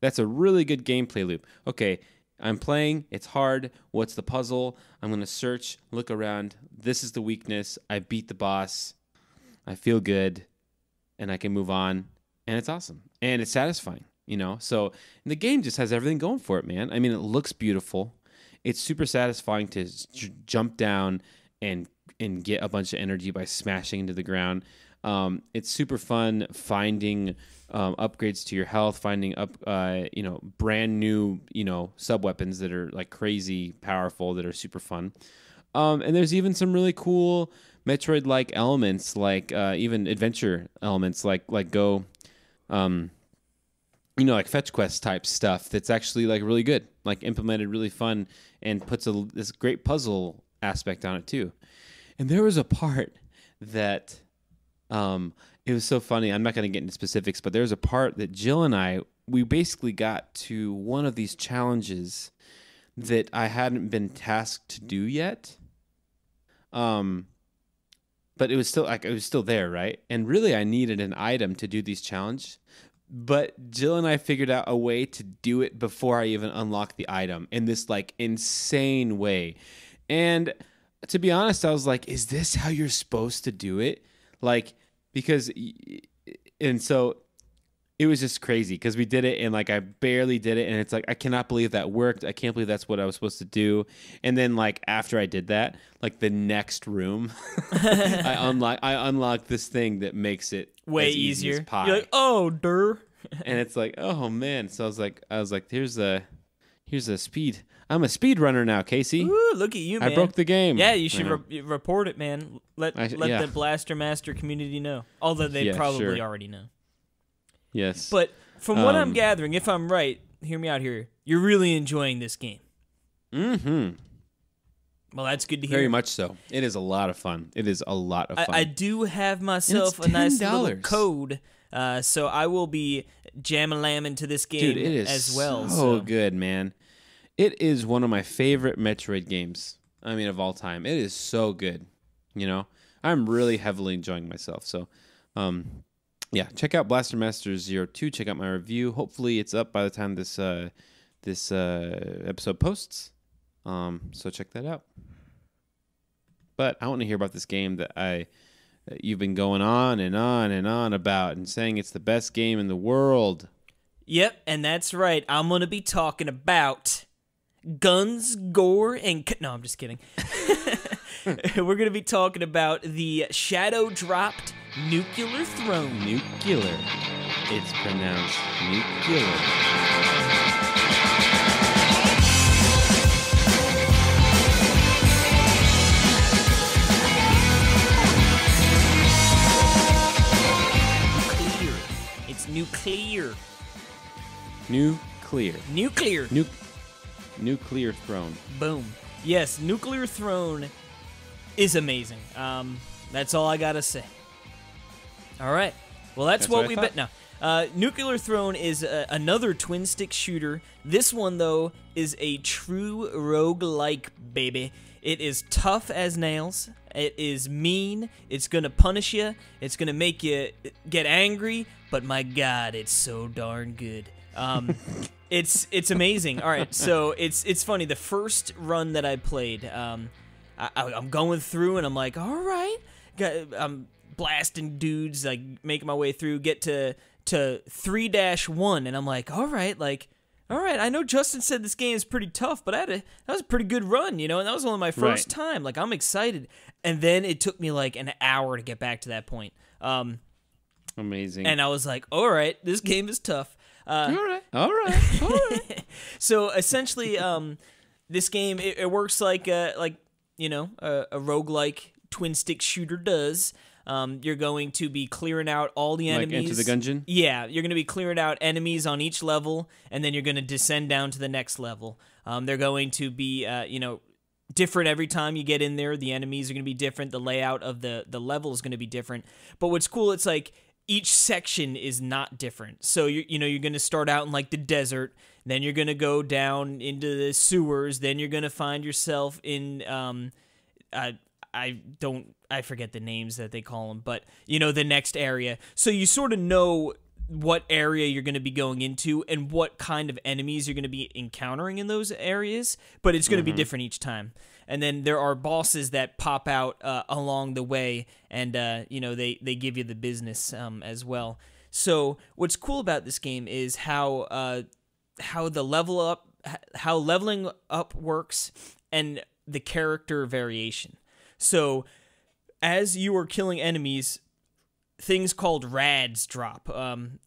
That's a really good gameplay loop. Okay, I'm playing. It's hard. What's the puzzle? I'm going to search, look around. This is the weakness. I beat the boss. I feel good. And I can move on. And it's awesome. And it's satisfying, So the game just has everything going for it, man. I mean, it looks beautiful. It's super satisfying to jump down and get a bunch of energy by smashing into the ground. It's super fun finding upgrades to your health, finding brand new, sub weapons that are like crazy powerful that are super fun. And there's even some really cool Metroid-like elements, like even adventure elements, like go, like fetch quest type stuff that's actually like really good, like implemented really fun and puts this great puzzle aspect on it too. And there was a part that it was so funny. I'm not going to get into specifics, but there's a part that Jill and we basically got to one of these challenges that I hadn't been tasked to do yet. But it was still there, right? And really I needed an item to do these challenges. But Jill and I figured out a way to do it before I even unlocked the item in this like insane way. And to be honest, I was like, is this how you're supposed to do it? Like, and so it was just crazy because we did it and like I barely did it. And it's like, I cannot believe that worked. I can't believe that's what I was supposed to do. And then like after I did that, like the next room, I unlocked this thing that makes it way easy easier. as pie. You're like, oh, der. And it's like, oh man. So I was like, here's a speed. I'm a speed runner now, Casey. Ooh, look at you, man. I broke the game. Yeah, you should report it, man. Let the Blaster Master community know. Although they probably already know. Yes. But from what I'm gathering, if I'm right, hear me out here, you're really enjoying this game. Mm-hmm. Well, that's good to hear. Very much so. It is a lot of fun. It is a lot of fun. I do have myself a nice little code, so I will be jam-a-lamming to this game. Dude, it is as well. So good, man. It is one of my favorite Metroid games. I mean, of all time. It is so good. I'm really heavily enjoying myself. So, yeah, check out Blaster Master 02. Check out my review. Hopefully, it's up by the time this episode posts. So check that out. But I want to hear about this game that you've been going on and on and on about and saying it's the best game in the world. Yep, and that's right. I'm going to be talking about guns, gore, and... No, I'm just kidding. We're going to be talking about the shadow-dropped Nuclear Throne. Nuclear. It's pronounced nuclear. Nuclear. Nuclear Throne. Boom. Yes, Nuclear Throne is amazing. That's all I gotta say. All right. Well, that's what we bet now. Nuclear Throne is another twin-stick shooter. This one, though, is a true roguelike, baby. It is tough as nails. It is mean. It's going to punish you. It's going to make you get angry. But my God, it's so darn good. It's amazing. All right, so it's funny. The first run that I played, I'm going through, and I'm like, all right. I'm blasting dudes, like making my way through, get to 3-1, and I'm like, all right, I know Justin said this game is pretty tough, but that was a pretty good run, and that was only my first time. Like, I'm excited. And then it took me like an hour to get back to that point. Amazing. And I was like, all right, this game is tough. All right. So essentially, this game, it works like a roguelike twin-stick shooter does. You're going to be clearing out all the enemies. Like Enter the Gungeon? Yeah, you're going to be clearing out enemies on each level, and then you're going to descend down to the next level. They're going to be, different every time you get in there. The enemies are going to be different. The layout of the level is going to be different. But what's cool, it's like each section is not different. So you're going to start out in like the desert, then you're going to go down into the sewers, then you're going to find yourself in I forget the names that they call them, but the next area. So you sort of know what area you're going to be going into and what kind of enemies you're going to be encountering in those areas, but it's going to be different each time. And then there are bosses that pop out along the way, and they give you the business as well. So what's cool about this game is how leveling up works and the character variation. So as you are killing enemies, things called rads drop.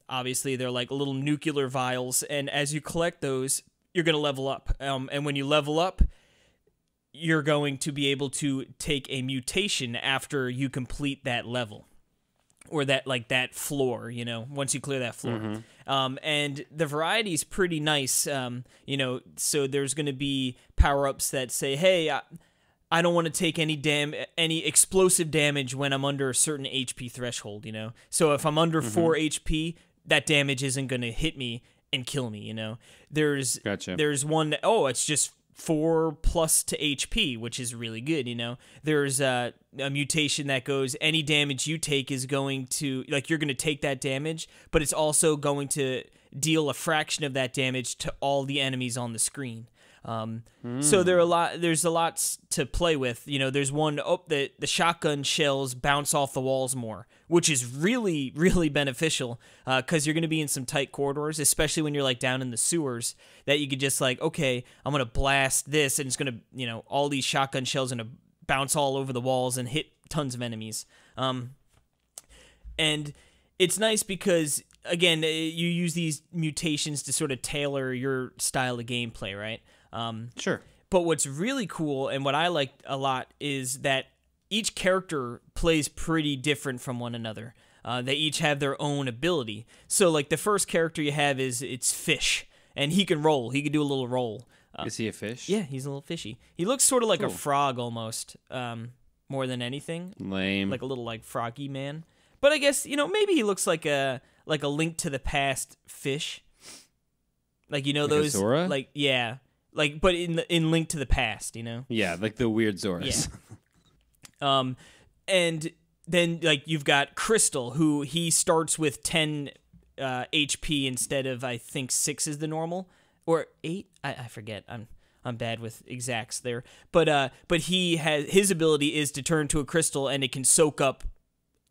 Obviously, they're like little nuclear vials, and as you collect those, you're going to level up. And when you level up, you're going to be able to take a mutation after you complete that level, or that floor. Once you clear that floor. And the variety is pretty nice. So there's going to be power-ups that say, hey, I don't want to take any explosive damage when I'm under a certain HP threshold, So if I'm under 4 HP, that damage isn't going to hit me and kill me, There's one that, it's just 4+ to HP, which is really good, There's a mutation that goes, any damage you take is going to, you're going to take that damage, but it's also going to deal a fraction of that damage to all the enemies on the screen. So there's a lot to play with. There's one, the shotgun shells bounce off the walls more, which is really, really beneficial, because you're going to be in some tight corridors, especially when you're down in the sewers, that you could just okay, I'm going to blast this, and it's going to, all these shotgun shells are going to bounce all over the walls and hit tons of enemies. And it's nice because, again, you use these mutations to sort of tailor your style of gameplay, right? Sure. But what's really cool, and what I like a lot, is that each character plays pretty different from one another. They each have their own ability. So, the first character you have it's Fish, and he can roll. He can do a little roll. Is he a fish? Yeah, he's a little fishy. He looks sort of like a frog almost, more than anything. Lame. Like a little froggy man. But I guess maybe he looks like a Link to the Past fish. Those Zora? Yeah. But in Link to the Past, Yeah, like the weird Zoras. Yeah. And then you've got Crystal, who he starts with 10 HP instead of, I think 6 is the normal, or 8. I forget. I'm bad with exacts there. But he has, his ability is to turn to a crystal, and it can soak up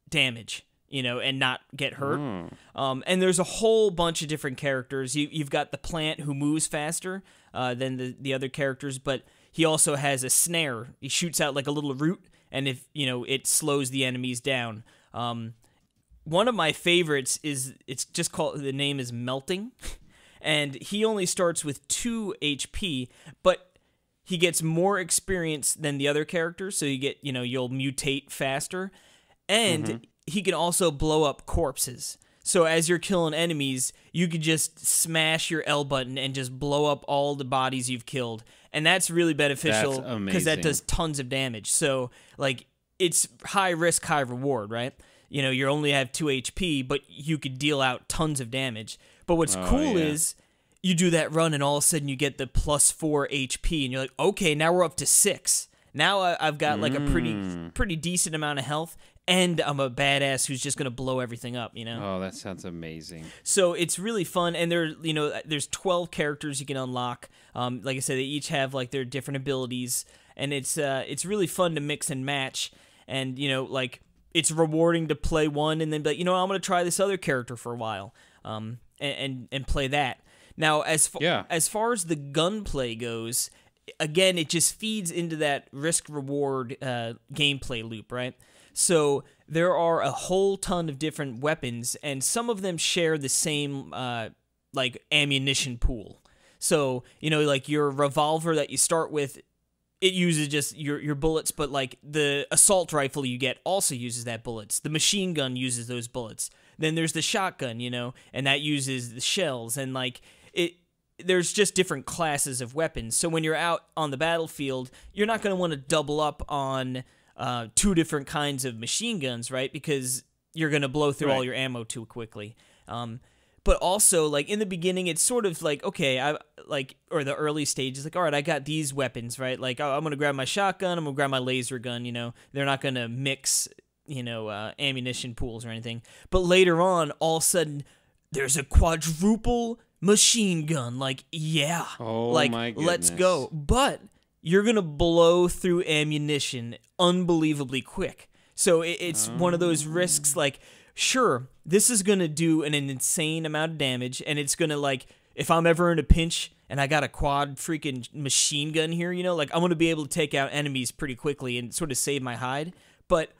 damage, and not get hurt. And there's a whole bunch of different characters. You've got the plant, who moves faster than the other characters, but he also has a snare. He shoots out a little root, and if it slows the enemies down. One of my favorites is, it's just called, the name is Melting, and he only starts with 2 HP, but he gets more experience than the other characters, so you get, you'll mutate faster, and he can also blow up corpses. So as you're killing enemies, you could just smash your L button and just blow up all the bodies you've killed. And that's really beneficial because that does tons of damage. So, it's high risk, high reward, right? You only have 2 HP, but you could deal out tons of damage. But what's cool is you do that run, and all of a sudden you get the +4 HP, and you're like, okay, now we're up to 6. Now I've got a pretty decent amount of health, and I'm a badass who's just gonna blow everything up, Oh, that sounds amazing. So it's really fun, and there's 12 characters you can unlock. Like I said, they each have their different abilities, and it's really fun to mix and match, and it's rewarding to play one and then be I'm gonna try this other character for a while, and play that. Now, as far as the gunplay goes, again, it just feeds into that risk-reward gameplay loop, right? So there are a whole ton of different weapons, and some of them share the same ammunition pool. So your revolver that you start with, it uses just your bullets, but the assault rifle you get also uses that bullets. The machine gun uses those bullets. Then there's the shotgun, and that uses the shells, and there's just different classes of weapons. So when you're out on the battlefield, you're not going to want to double up on 2 different kinds of machine guns, right? Because you're going to blow through all your ammo too quickly. but also like in the beginning it's sort of like, okay, or the early stages, like, all right, I got these weapons, right? Like, I'm gonna grab my shotgun, I'm gonna grab my laser gun, they're not gonna mix, ammunition pools or anything. But later on, all of a sudden, there's a quadruple machine gun. Like, yeah, Oh like, my goodness. let's go. But you're gonna blow through ammunition unbelievably quick. So it's one of those risks, like, sure, this is going to do an insane amount of damage, and it's going to, like, if I'm ever in a pinch and I got a quad freaking machine gun here, like, I'm going to be able to take out enemies pretty quickly and sort of save my hide, but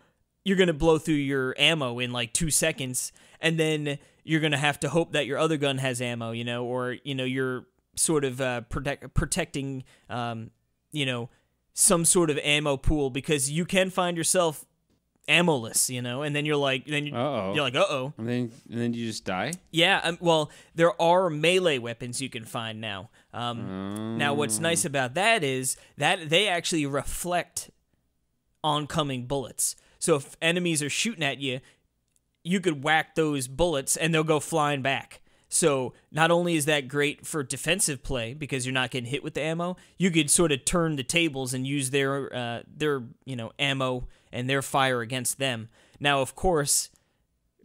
you're going to blow through your ammo in, like, 2 seconds, and then you're going to have to hope that your other gun has ammo, or, you're sort of protecting, some sort of ammo pool, because you can find yourself ammoless, and then you're like, uh-oh. And then you just die? Yeah, well, there are melee weapons you can find now. Now, what's nice about that is that they actually reflect oncoming bullets. So if enemies are shooting at you, you could whack those bullets and they'll go flying back. So not only is that great for defensive play because you're not getting hit with the ammo, you could sort of turn the tables and use their ammo and their fire against them. Now, of course,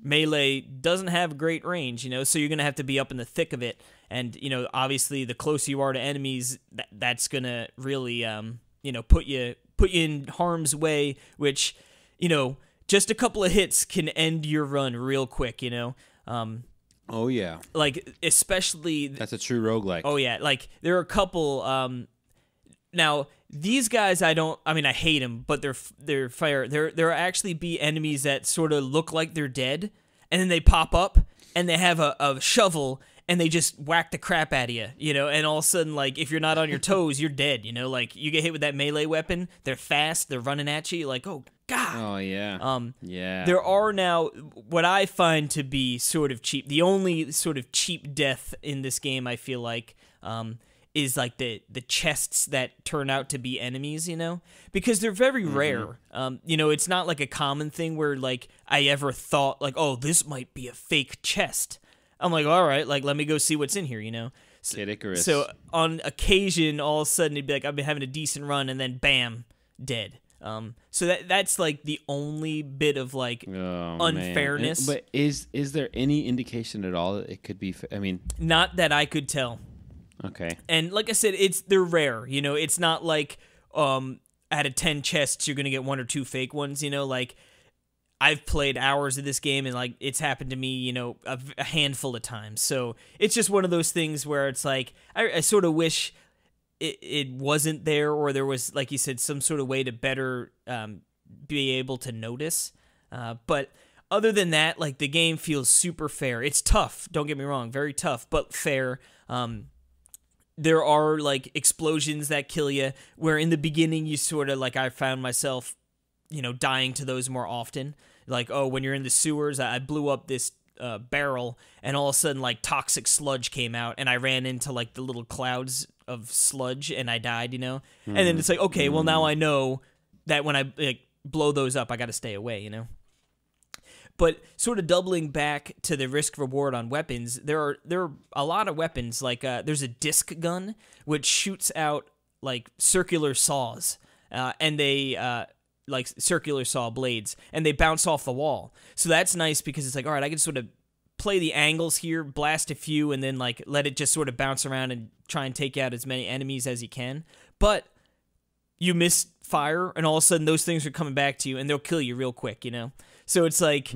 melee doesn't have great range, so you're going to have to be up in the thick of it. And, obviously the closer you are to enemies, that's going to really, put you in harm's way, which, just a couple of hits can end your run real quick, Oh, yeah. Like, especially... That's a true roguelike. Oh, yeah. Like, there are a couple... now, these guys, I hate them, but they're fire. There actually be enemies that sort of look like they're dead, and then they pop up, and they have a shovel, and they just whack the crap out of you, and all of a sudden, like, if you're not on your toes, you're dead, Like, you get hit with that melee weapon, they're fast, they're running at you, you're like, oh, God. Oh, yeah. Yeah. There are now what I find to be sort of cheap. The only sort of cheap death in this game, I feel like, is like the chests that turn out to be enemies, because they're very rare. It's not like a common thing where like I ever thought like, oh, this might be a fake chest. I'm like, all right, like let me go see what's in here, Kid Icarus. So on occasion, all of a sudden it'd be like I've been having a decent run, and then bam, dead. So that's like the only bit of like unfairness. But is there any indication at all that it could be? Not that I could tell. Okay. And like I said, they're rare. It's not like out of 10 chests you're gonna get 1 or 2 fake ones. Like I've played hours of this game and like it's happened to me, a handful of times. So it's just one of those things where it's like I sort of wish it wasn't there, or there was, like you said, some sort of way to better be able to notice. But other than that, like the game feels super fair. It's tough, don't get me wrong, very tough, but fair. There are like explosions that kill you, where in the beginning you sort of like I found myself, dying to those more often. Like, oh, when you're in the sewers, I blew up this barrel, and all of a sudden like toxic sludge came out, and I ran into like the little clouds of sludge, and I died, And then it's like, okay, well now I know that when I blow those up, I got to stay away, But sort of doubling back to the risk reward on weapons, there are a lot of weapons. Like there's a disc gun which shoots out like circular saws, and they like circular saw blades, and they bounce off the wall. So that's nice because it's like, all right, I can sort of play the angles here, blast a few, and then like let it just sort of bounce around and try and take out as many enemies as you can. But you miss fire, and all of a sudden those things are coming back to you, and they'll kill you real quick, So it's like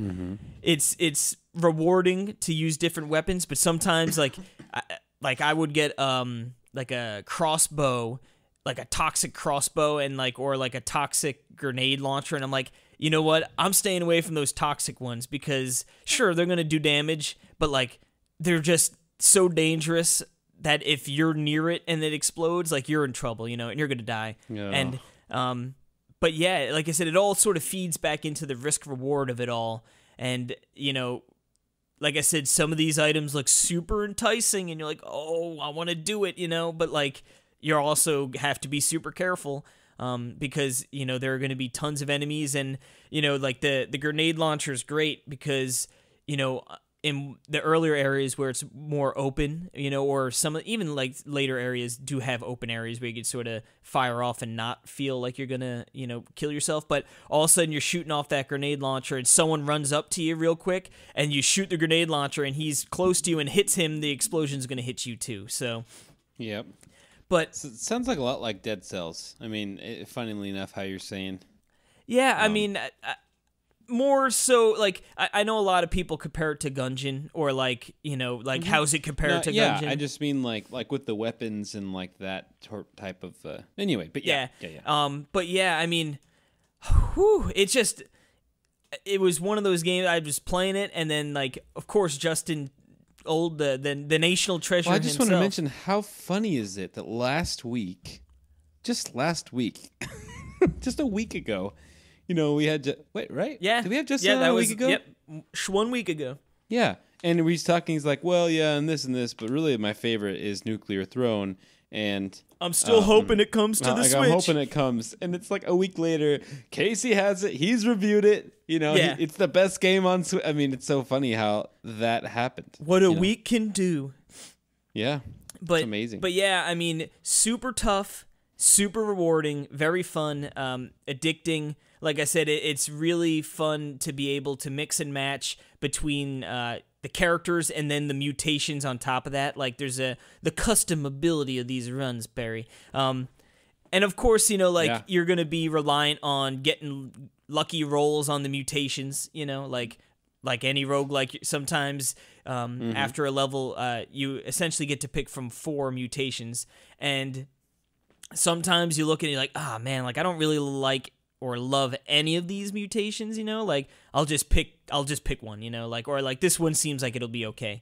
it's rewarding to use different weapons, but sometimes like I would get like a crossbow, like a toxic crossbow, and like or like a toxic grenade launcher, and I'm like, you know what? I'm staying away from those toxic ones because sure they're gonna do damage, but like they're just so dangerous that if you're near it and it explodes, like you're in trouble, and you're gonna die. Yeah. And but yeah, like I said, it all sort of feeds back into the risk reward of it all. And, like I said, some of these items look super enticing and you're like, oh, I want to do it, but like you also have to be super careful because, there are going to be tons of enemies. And, like the grenade launcher is great because, in the earlier areas where it's more open, or some even like later areas do have open areas where you can sort of fire off and not feel like you're gonna, kill yourself. But all of a sudden you're shooting off that grenade launcher and someone runs up to you real quick and you shoot the grenade launcher and he's close to you and hits him, the explosion's gonna hit you too. So, yep. But so it sounds like a lot like Dead Cells. I mean, funnily enough, how you're saying. Yeah, I mean. More so, like, I know a lot of people compare it to Gungeon, or like, how's it compared to yeah, Gungeon? I just mean like with the weapons and like that type of. Anyway, but yeah. But yeah, I mean, it was one of those games. I was playing it, and then like, of course, Justin, the national treasure. Well, I just himself. want to mention how funny is it that just last week, just a week ago. We had right? Yeah. Did we have just that a was, week ago? Yep, 1 week ago. Yeah, and he's talking. He's like, well, yeah, and this, but really, my favorite is Nuclear Throne, and I'm still hoping it comes to the Switch. I'm hoping it comes, and it's like a week later. Casey has it. He's reviewed it. It's the best game on Switch. I mean, it's so funny how that happened. What a week can do. Yeah, it's amazing. But yeah, I mean, super tough, super rewarding, very fun, addicting. Like I said, it's really fun to be able to mix and match between the characters and then the mutations on top of that. Like there's the custom ability of these runs, Barry. And of course, you're going to be reliant on getting lucky rolls on the mutations, like any roguelike, sometimes after a level, you essentially get to pick from 4 mutations. And sometimes you look at it like, man, like I don't really like or love any of these mutations, like I'll just pick one, or like this one seems like it'll be okay.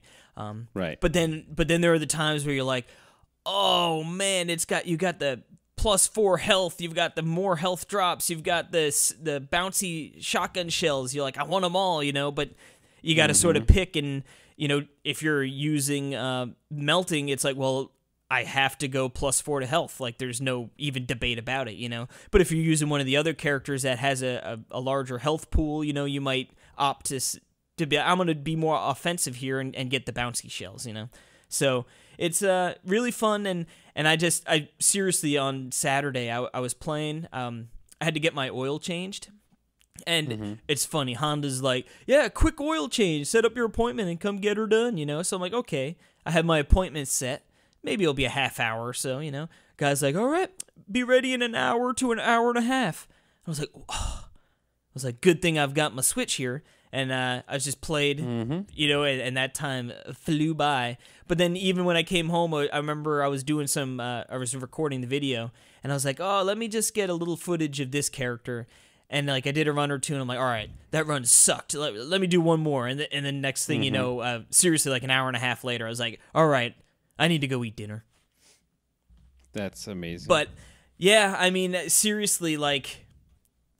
Right. But then there are the times where you're like, oh man, you got the +4 health, you've got the more health drops, you've got the bouncy shotgun shells. You're like, I want them all, but you got to sort of pick. And if you're using melting, it's like, well, I have to go +4 to health. Like, there's no even debate about it, But if you're using one of the other characters that has a larger health pool, you might opt to be, I'm going to be more offensive here and get the bouncy shells, So it's really fun. And I seriously, on Saturday, I was playing. I had to get my oil changed. And it's funny. Honda's like, yeah, quick oil change. Set up your appointment and come get her done, So I'm like, okay. I have my appointment set. Maybe it'll be a half hour or so, Guy's like, all right, be ready in an hour to an hour and a half. I was like, good thing I've got my Switch here. And I just played, and that time flew by. But then even when I came home, I remember I was doing I was recording the video. And I was like, oh, let me just get a little footage of this character. And like I did a run or two, and I'm like, all right, that run sucked. Let me do one more. And then next thing you know, seriously, like an hour and a half later, I was like, all right, I need to go eat dinner. That's amazing. But yeah, I mean, seriously, like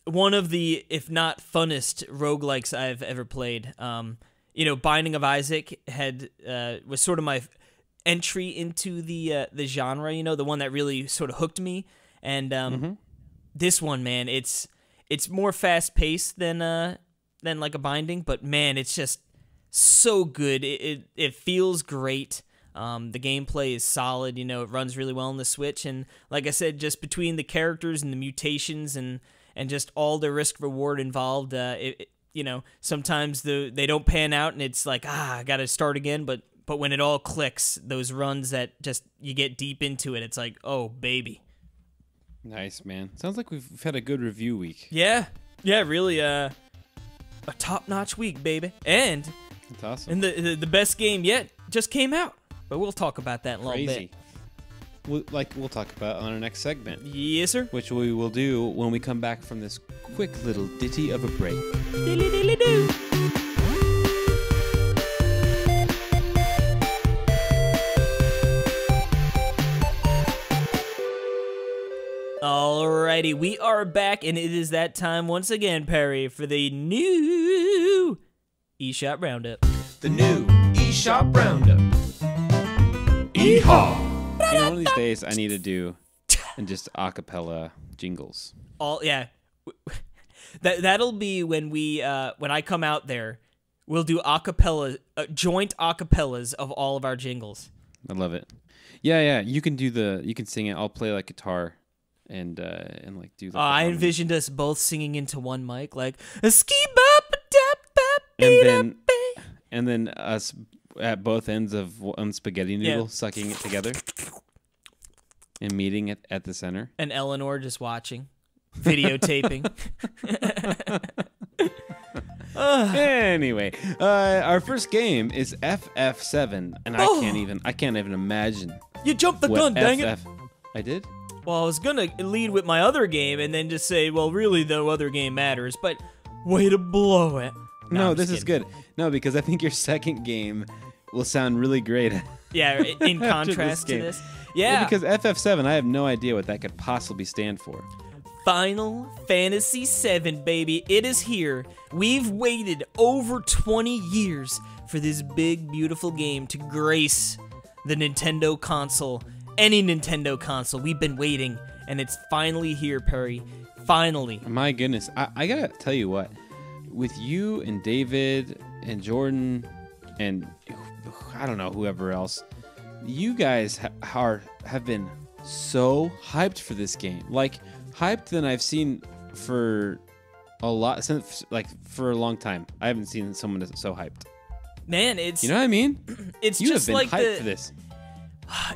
one of the, if not funnest roguelikes I've ever played. Binding of Isaac was sort of my entry into the genre. The one that really sort of hooked me. And this one, man, it's more fast paced than like a Binding, but man, it's just so good. It feels great. The gameplay is solid, it runs really well on the Switch, and like I said, just between the characters and the mutations and just all the risk reward involved, sometimes they don't pan out, and it's like, I gotta start again, but when it all clicks, those runs that just, you get deep into it, it's like, oh, baby. Nice, man. Sounds like we've had a good review week. Yeah, really, a top-notch week, baby. And that's awesome. And the best game yet just came out. But we'll talk about that in a little bit. We'll talk about on our next segment. Yes, sir. Which we will do when we come back from this quick little ditty of a break. Diddly-diddly-doo. Alrighty, we are back, and it is that time once again, Perry, for the new eShop Roundup. The new eShop Roundup. Yeehaw! One of these days I need to do and just acapella jingles. Yeah. That'll be when I come out there We'll do acapella, joint acapellas of all of our jingles. I love it. Yeah. You can sing it. I'll play like guitar and like do the I envisioned us both singing into one mic, like ski bop dap bap, and then us at both ends of one spaghetti noodle, sucking it together and meeting it at the center. And Eleanor just watching, videotaping. Anyway, our first game is FF7, and I can't even imagine. You jumped the gun, dang it! I did? Well, I was gonna lead with my other game and then just say, well, really, the other game matters, but way to blow it. No, this is good. No, because I think your second game will sound really great. Yeah, in contrast to this. Yeah, because FF7, I have no idea what that could possibly stand for. Final Fantasy VII, baby. It is here. We've waited over 20 years for this big, beautiful game to grace the Nintendo console. Any Nintendo console. We've been waiting, and it's finally here, Perry. Finally. My goodness. I gotta tell you what. With you and David and Jordan and I don't know, whoever else, you guys have been so hyped for this game. Like, hyped than I've seen for a lot since, like, for a long time. I haven't seen someone so hyped. Man, it's, you know what I mean? It's you just have been like hyped for this.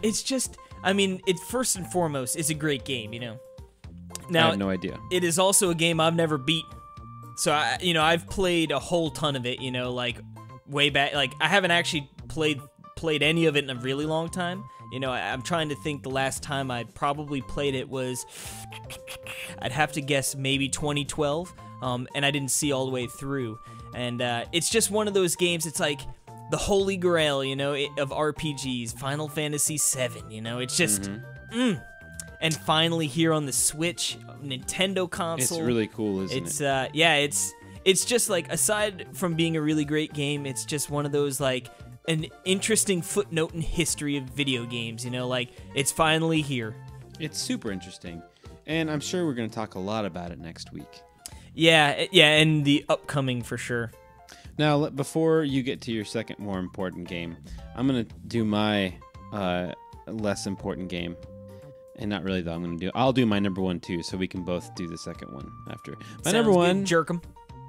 It's just, I mean, it first and foremost is a great game, you know. Now, I have no idea. It is also a game I've never beat. So I've played a whole ton of it, you know, like way back. Like, I haven't actually played any of it in a really long time. You know, I'm trying to think the last time I probably played it was, I'd have to guess maybe 2012, and I didn't see all the way through. And it's just one of those games, it's like the holy grail, you know, of RPGs, Final Fantasy VII, you know, it's just, And finally here on the Switch, Nintendo console. It's really cool, isn't it? Yeah, it's just like, aside from being a really great game, it's just one of those, like, an interesting footnote in history of video games, you know, like, it's finally here. It's super interesting, and I'm sure we're going to talk a lot about it next week. Yeah, and the upcoming for sure. Now, before you get to your second more important game, I'm going to do my less important game, and not really though. I'll do my number one too, so we can both do the second one after. My number one jerk 'em.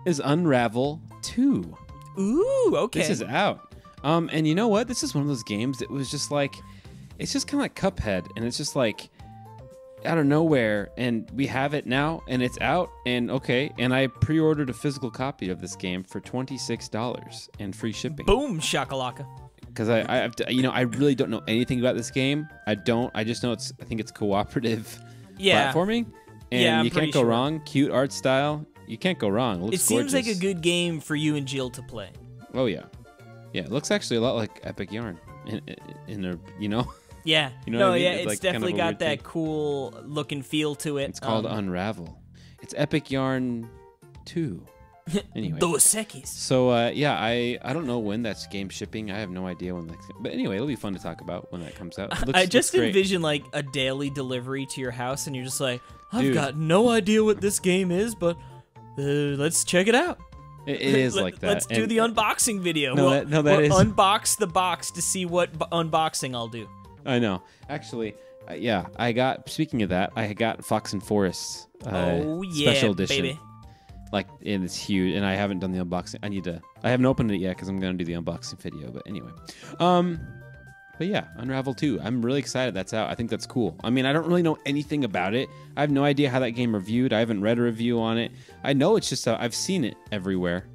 is Unravel 2. Ooh, okay. This is out. And you know what? This is one of those games that was just like, it's just kind of like Cuphead, and it's just like out of nowhere, and we have it now, and it's out, and okay, and I pre-ordered a physical copy of this game for $26 and free shipping. Boom, shakalaka. Because I really don't know anything about this game. I just know I think it's cooperative platforming, and you can't go wrong. Cute art style, you can't go wrong. It looks seems gorgeous. like a good game for you and Jill to play. Oh yeah. Yeah, it looks actually a lot like Epic Yarn, in a, you know. Yeah. You know what I mean? It's like definitely kind of got that cool look and feel to it. It's called Unravel. It's Epic Yarn 2. Anyway. Dos Equis. So yeah, I don't know when that's game shipping. I have no idea when that's. But anyway, it'll be fun to talk about when that comes out. I just envision like a daily delivery to your house, and you're just like, I've got no idea what this game is, but let's check it out. It is like that. Let's do the unboxing video. That is. Unbox the box to see what unboxing I'll do. I know. Actually, yeah, speaking of that, I got Fox and Forest special edition. Baby. Like, and it's huge, and I haven't done the unboxing. I haven't opened it yet because I'm going to do the unboxing video, but anyway. But yeah, Unravel 2. I'm really excited that's out. I think that's cool. I mean, I don't really know anything about it. I have no idea how that game reviewed. I haven't read a review on it. I know it's just, I've seen it everywhere.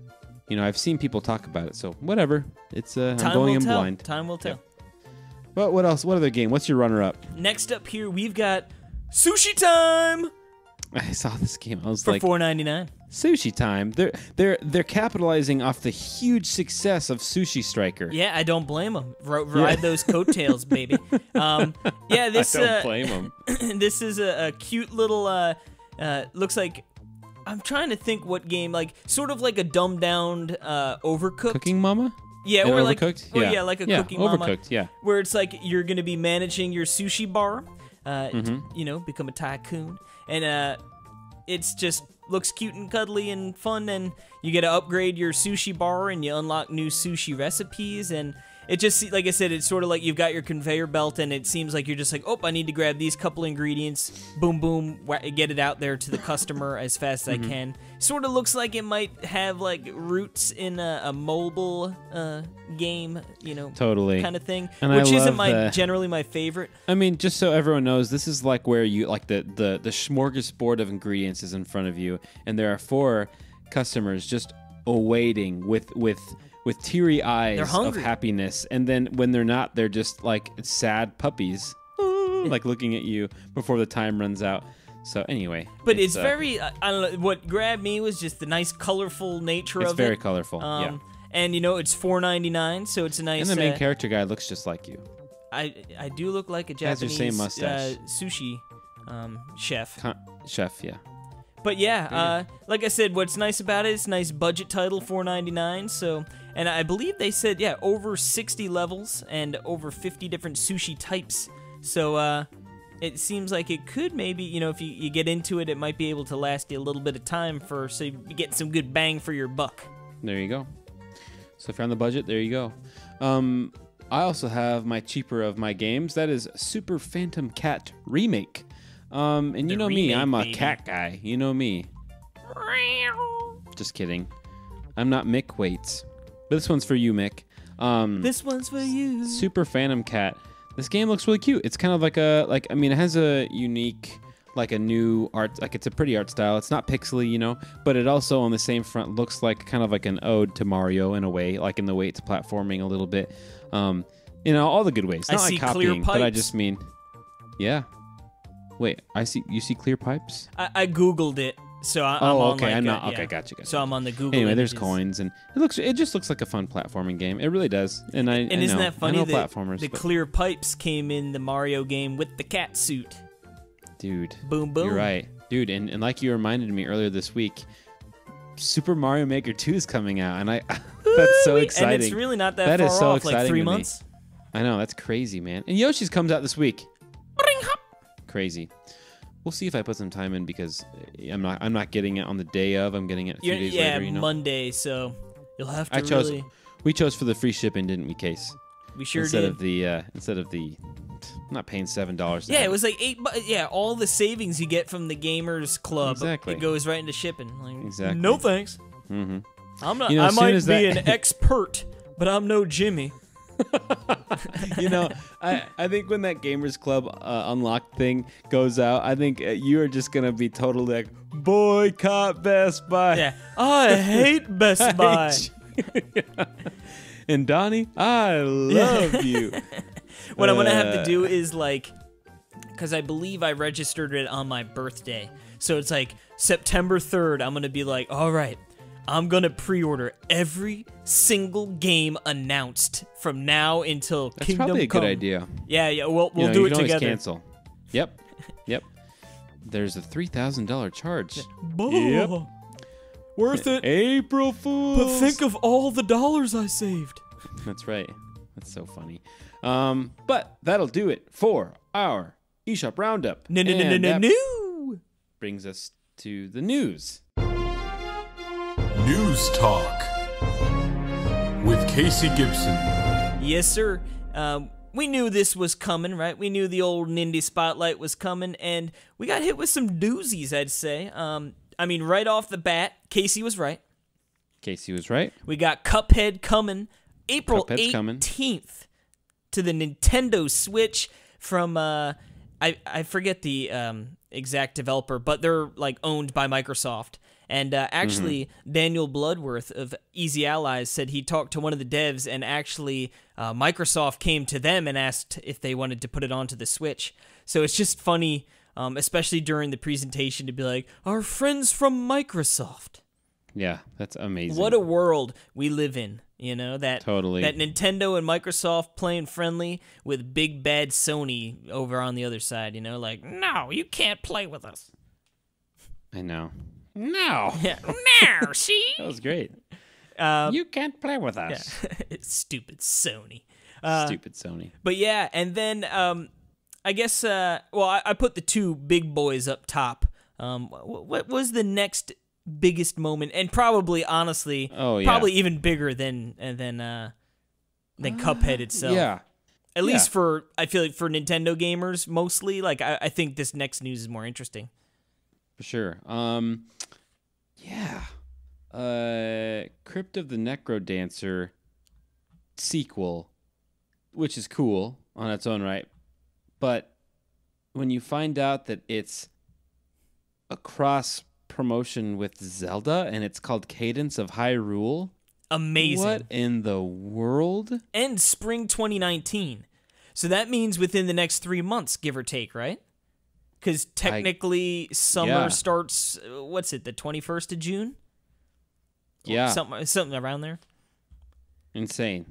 You know, I've seen people talk about it, so whatever. It's, I'm going in blind. Time will tell. Yeah. But what else? What other game? What's your runner-up? Next up here, we've got Sushi Time! I saw this game. I was for like, $4.99. Sushi Time. They're capitalizing off the huge success of Sushi Striker. Yeah, I don't blame them. Ride those coattails, baby. Yeah, this. I don't blame them. This is a cute little. Looks like. I'm trying to think what game, like sort of like a dumbed down Overcooked. Cooking Mama. Yeah, or like Overcooked. yeah, like a Cooking Mama. Overcooked. Yeah. Where it's like you're gonna be managing your sushi bar. You know, become a tycoon, and it's just looks cute and cuddly and fun, and you get to upgrade your sushi bar and you unlock new sushi recipes, and it just, like I said, it's sort of like you've got your conveyor belt, and it seems like you're just like, oh, I need to grab these couple ingredients, boom, boom, get it out there to the customer as fast as I can. Sort of looks like it might have, like, roots in a mobile game, you know, Totally. kind of thing, And which I isn't love generally my favorite. I mean, just so everyone knows, this is like where you like the smorgasbord of ingredients is in front of you, and there are 4 customers just awaiting with teary eyes of hungry. happiness, and then when they're not, they're just like sad puppies, like looking at you before the time runs out. So anyway, But it's very, I don't know, what grabbed me was just the nice, colorful nature it's of very it. colorful. Yeah, And, you know, it's $4.99, so it's a nice... and the main character guy looks just like you. I do look like a Has your Japanese same mustache. sushi chef. Chef, yeah. But yeah, like I said, what's nice about it, it's a nice budget title, $4.99. So, and I believe they said, yeah, over 60 levels and over 50 different sushi types. So it seems like it could maybe, you know, if you get into it, it might be able to last you a little bit of time so you get some good bang for your buck. There you go. So if you're on the budget, there you go. I also have my cheaper of my games. That is Super Phantom Cat Remake. And you know me, I'm a cat guy. You know me. Just kidding. I'm not Mick Waits. But this one's for you, Mick. This one's for you. Super Phantom Cat. This game looks really cute. It's kind of like it has a unique, like a new art, like it's a pretty art style. It's not pixely, you know, but it also on the same front looks like kind of like an ode to Mario in a way, like in the way it's platforming a little bit. You know, all the good ways. Not I like see copying, clear but I pipes. just mean, yeah. Wait, you see clear pipes? I Googled it, so I'm on okay. like I'm not. yeah. Okay, gotcha. So I'm on the Google. Anyway, there's images. coins, and it just looks like a fun platforming game. It really does. And I And isn't know, that funny I know that platformers, the but- clear pipes came in the Mario game with the cat suit? Dude, Boom, boom. you're right, dude. And like you reminded me earlier this week, Super Mario Maker 2 is coming out, and that's so exciting. And it's really not that That far is so off, like exciting 3 to me. months. I know, that's crazy, man. And Yoshi's comes out this week. Crazy. We'll see if I put some time in because I'm not getting it on the day of. I'm getting it a few days later. You know? Monday. So you'll have to really. We chose for the free shipping, didn't we, Case? We sure instead did. Instead of the, I'm not paying $7. Yeah, it was like $8. Yeah, all the savings you get from the Gamers Club, Exactly. it goes right into shipping. Like, Exactly. No thanks. Mm-hmm. I'm not. You know, I as soon might as be that- an expert, but I'm no Jimmy. You know, I think when that Gamers Club unlocked thing goes out, I think you are just gonna be totally like boycott Best Buy. Yeah, I hate Best Buy. And Donnie, I love you. What I'm gonna have to do is like, because I believe I registered it on my birthday, so it's like September 3rd. I'm gonna be like, all right, I'm gonna pre-order every single game announced from now until That's Kingdom probably a Come. good idea. Yeah, we'll You know, do you it can always together. Cancel. Yep. There's a $3,000 charge. Yep. Worth it. April Fools. But think of all the dollars I saved. That's right. That's so funny. But that'll do it for our eShop Roundup. And that No. brings us to the news. News Talk with Casey Gibson. Yes, sir. We knew this was coming, right? We knew the old Nindy Spotlight was coming, and we got hit with some doozies, I'd say. I mean, right off the bat, Casey was right. Casey was right. We got Cuphead coming April Cuphead's 18th coming. to the Nintendo Switch from, I forget the exact developer, but they're like owned by Microsoft. And actually, Daniel Bloodworth of Easy Allies said he talked to one of the devs, and actually Microsoft came to them and asked if they wanted to put it onto the Switch. So it's just funny, especially during the presentation, to be like, our friends from Microsoft. Yeah, that's amazing. What a world we live in, you know, that Totally. that Nintendo and Microsoft playing friendly with big bad Sony over on the other side, you know, like, no, you can't play with us. I know. No. Yeah, no, see? That was great. You can't play with us. Stupid Sony. Stupid Sony. But yeah, and then I guess, I put the two big boys up top. What was the next biggest moment, and probably, honestly, Oh, yeah. probably even bigger than Cuphead itself. Yeah. At least for, I feel like for Nintendo gamers, mostly. Like, I think this next news is more interesting. For sure. Yeah. Crypt of the Necrodancer sequel, which is cool on its own right. But when you find out that it's a cross promotion with Zelda and it's called Cadence of Hyrule, Amazing. what in the world? And spring 2019. So that means within the next 3 months, give or take, right? Because technically, summer starts, what's it, the 21st of June? Yeah. Something around there. Insane.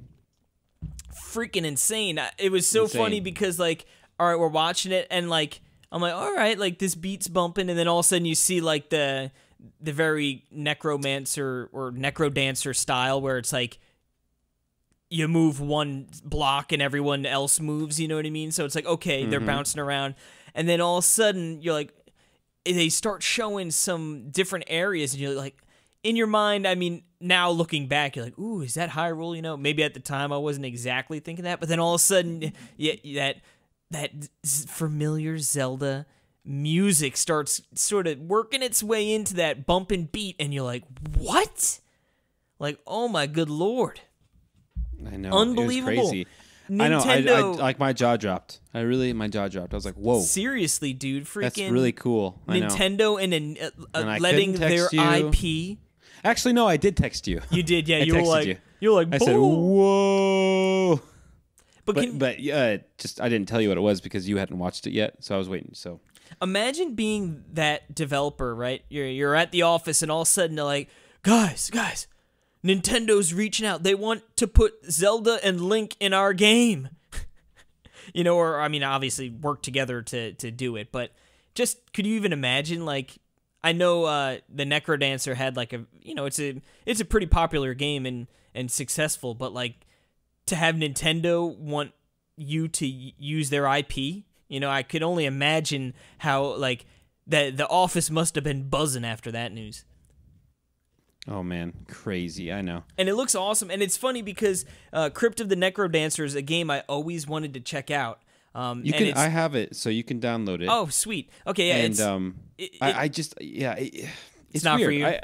Freaking insane. It was so Insane. funny because, like, all right, we're watching it, and, like, I'm like, all right, like, this beat's bumping, and then all of a sudden you see, like, the very necromancer or necrodancer style where it's like, you move one block and everyone else moves, you know what I mean? So it's like, okay, they're bouncing around. And then all of a sudden, you're like, they start showing some different areas, and you're like, in your mind, I mean, now looking back, you're like, ooh, is that Hyrule? You know, maybe at the time I wasn't exactly thinking that, but then all of a sudden, that familiar Zelda music starts sort of working its way into that bumping beat, and you're like, what? Like, oh my good Lord. I know. Unbelievable. It was crazy. Nintendo, I know. I like, my jaw dropped. My jaw dropped. I was like, whoa. seriously, dude, freaking That's really cool. I know. Nintendo and I letting couldn't their text you. IP. Actually, no, I did text you. You did, yeah. I You were texted like, you. you're like, I said, "Boom." whoa. But But just I didn't tell you what it was because you hadn't watched it yet, so I was waiting. So imagine being that developer, right? You're at the office, and all of a sudden they're like, guys, Nintendo's reaching out. They want to put Zelda and Link in our game. You know, or, I mean, obviously work together to do it, but just, could you even imagine, like, I know the Necrodancer had, like, it's a pretty popular game and successful, but, like, to have Nintendo want you to use their IP, you know, I could only imagine how, like, the office must have been buzzing after that news. oh man, crazy. I know. And it looks awesome, and it's funny because Crypt of the Necrodancer is a game I always wanted to check out. You can. I have it, so you can download it. Oh, sweet. Okay, yeah. And it's not weird. for you?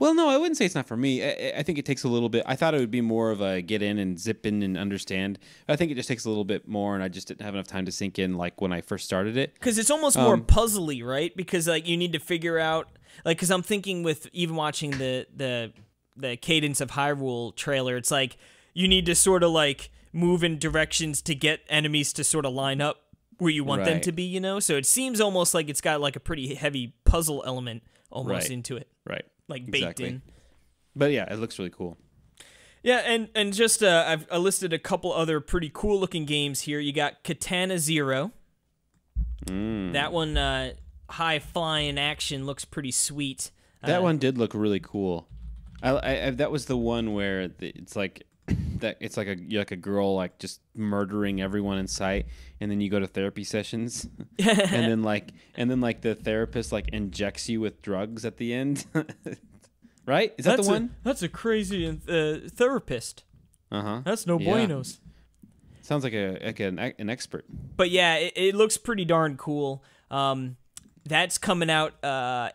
Well, no, I wouldn't say it's not for me. I think it takes a little bit. I thought it would be more of a get in and zip in and understand. I think it just takes a little bit more, and I just didn't have enough time to sink in like when I first started it. Because it's almost more puzzly, right? Because, like, you need to figure out, like, because I'm thinking with even watching the Cadence of Hyrule trailer, it's like you need to sort of like move in directions to get enemies to sort of line up where you want them Right. to be, you know? So it seems almost like it's got like a pretty heavy puzzle element almost Right. into it, Right. like baked Exactly. in. But yeah, it looks really cool. Yeah, and just I listed a couple other pretty cool looking games here. You got Katana Zero. That one, high flying action, looks pretty sweet. That one did look really cool. I that was the one where it's like that. It's like a girl like just murdering everyone in sight, and then you go to therapy sessions, and then the therapist like injects you with drugs at the end. Right? Is that the one? That's a crazy therapist. Uh-huh. That's no Yeah. buenos. Sounds like an expert. But yeah, it looks pretty darn cool. That's coming out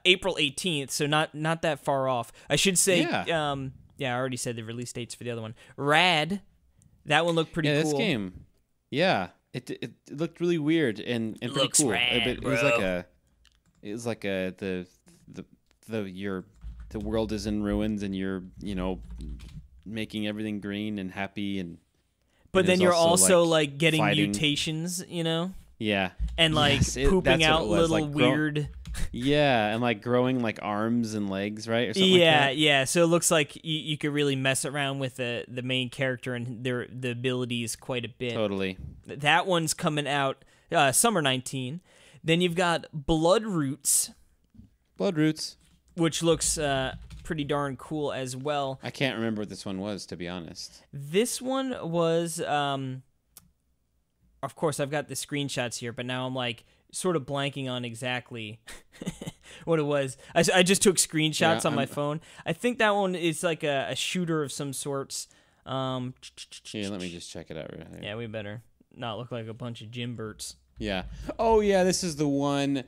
April 18th, so not that far off. I should say, Yeah. I already said the release dates for the other one. Rad, that one looked pretty Yeah, cool. this game. Yeah, it looked really weird and pretty looks cool. rad, It was like the world is in ruins and you're making everything green and happy But and then there's you're also, also like getting fighting. mutations, you know, yeah, and like Yes, pooping that's what out it was, little like, weird. yeah, and like growing like arms and legs, right? Or something like Yeah, that. yeah. So it looks like you could really mess around with the main character and the abilities quite a bit. Totally. That one's coming out summer 19. Then you've got Blood Roots, Blood Roots. which looks pretty darn cool as well. I can't remember what this one was, to be honest. This one was, of course, I've got the screenshots here, but now I'm like sort of blanking on exactly. what it was. I just took screenshots Yeah, on my phone. I think that one is like a shooter of some sorts. Yeah, let me just check it out right here. Yeah, we better not look like a bunch of Jimberts. Yeah. Oh yeah, this is the one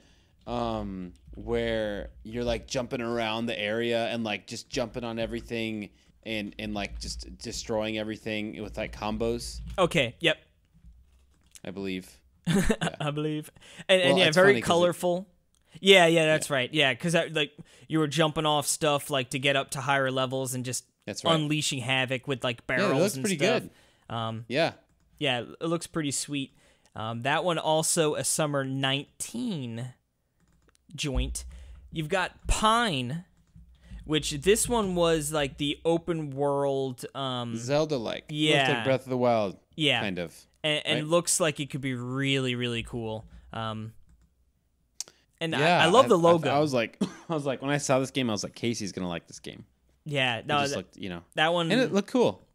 where you're like jumping around the area and like just jumping on everything and like just destroying everything with like combos, Okay, yep. I believe. I believe. And Well, yeah, it's funny very 'cause colorful. Yeah, that's right. Yeah, because like you were jumping off stuff like to get up to higher levels and just That's right. unleashing havoc with like Yeah, barrels it looks and pretty stuff. good. Yeah. Yeah, it looks pretty sweet. That one also a summer 19 joint. You've got Pine, which this one was like the open world. Zelda-like. Yeah. Looks like Breath of the Wild. Yeah. Kind of. And right? looks like it could be really, really cool. And Yeah. I love the logo. I was like, when I saw this game, I was like, Casey's gonna like this game. Yeah, It no, just looked, you know, that one and it looked cool.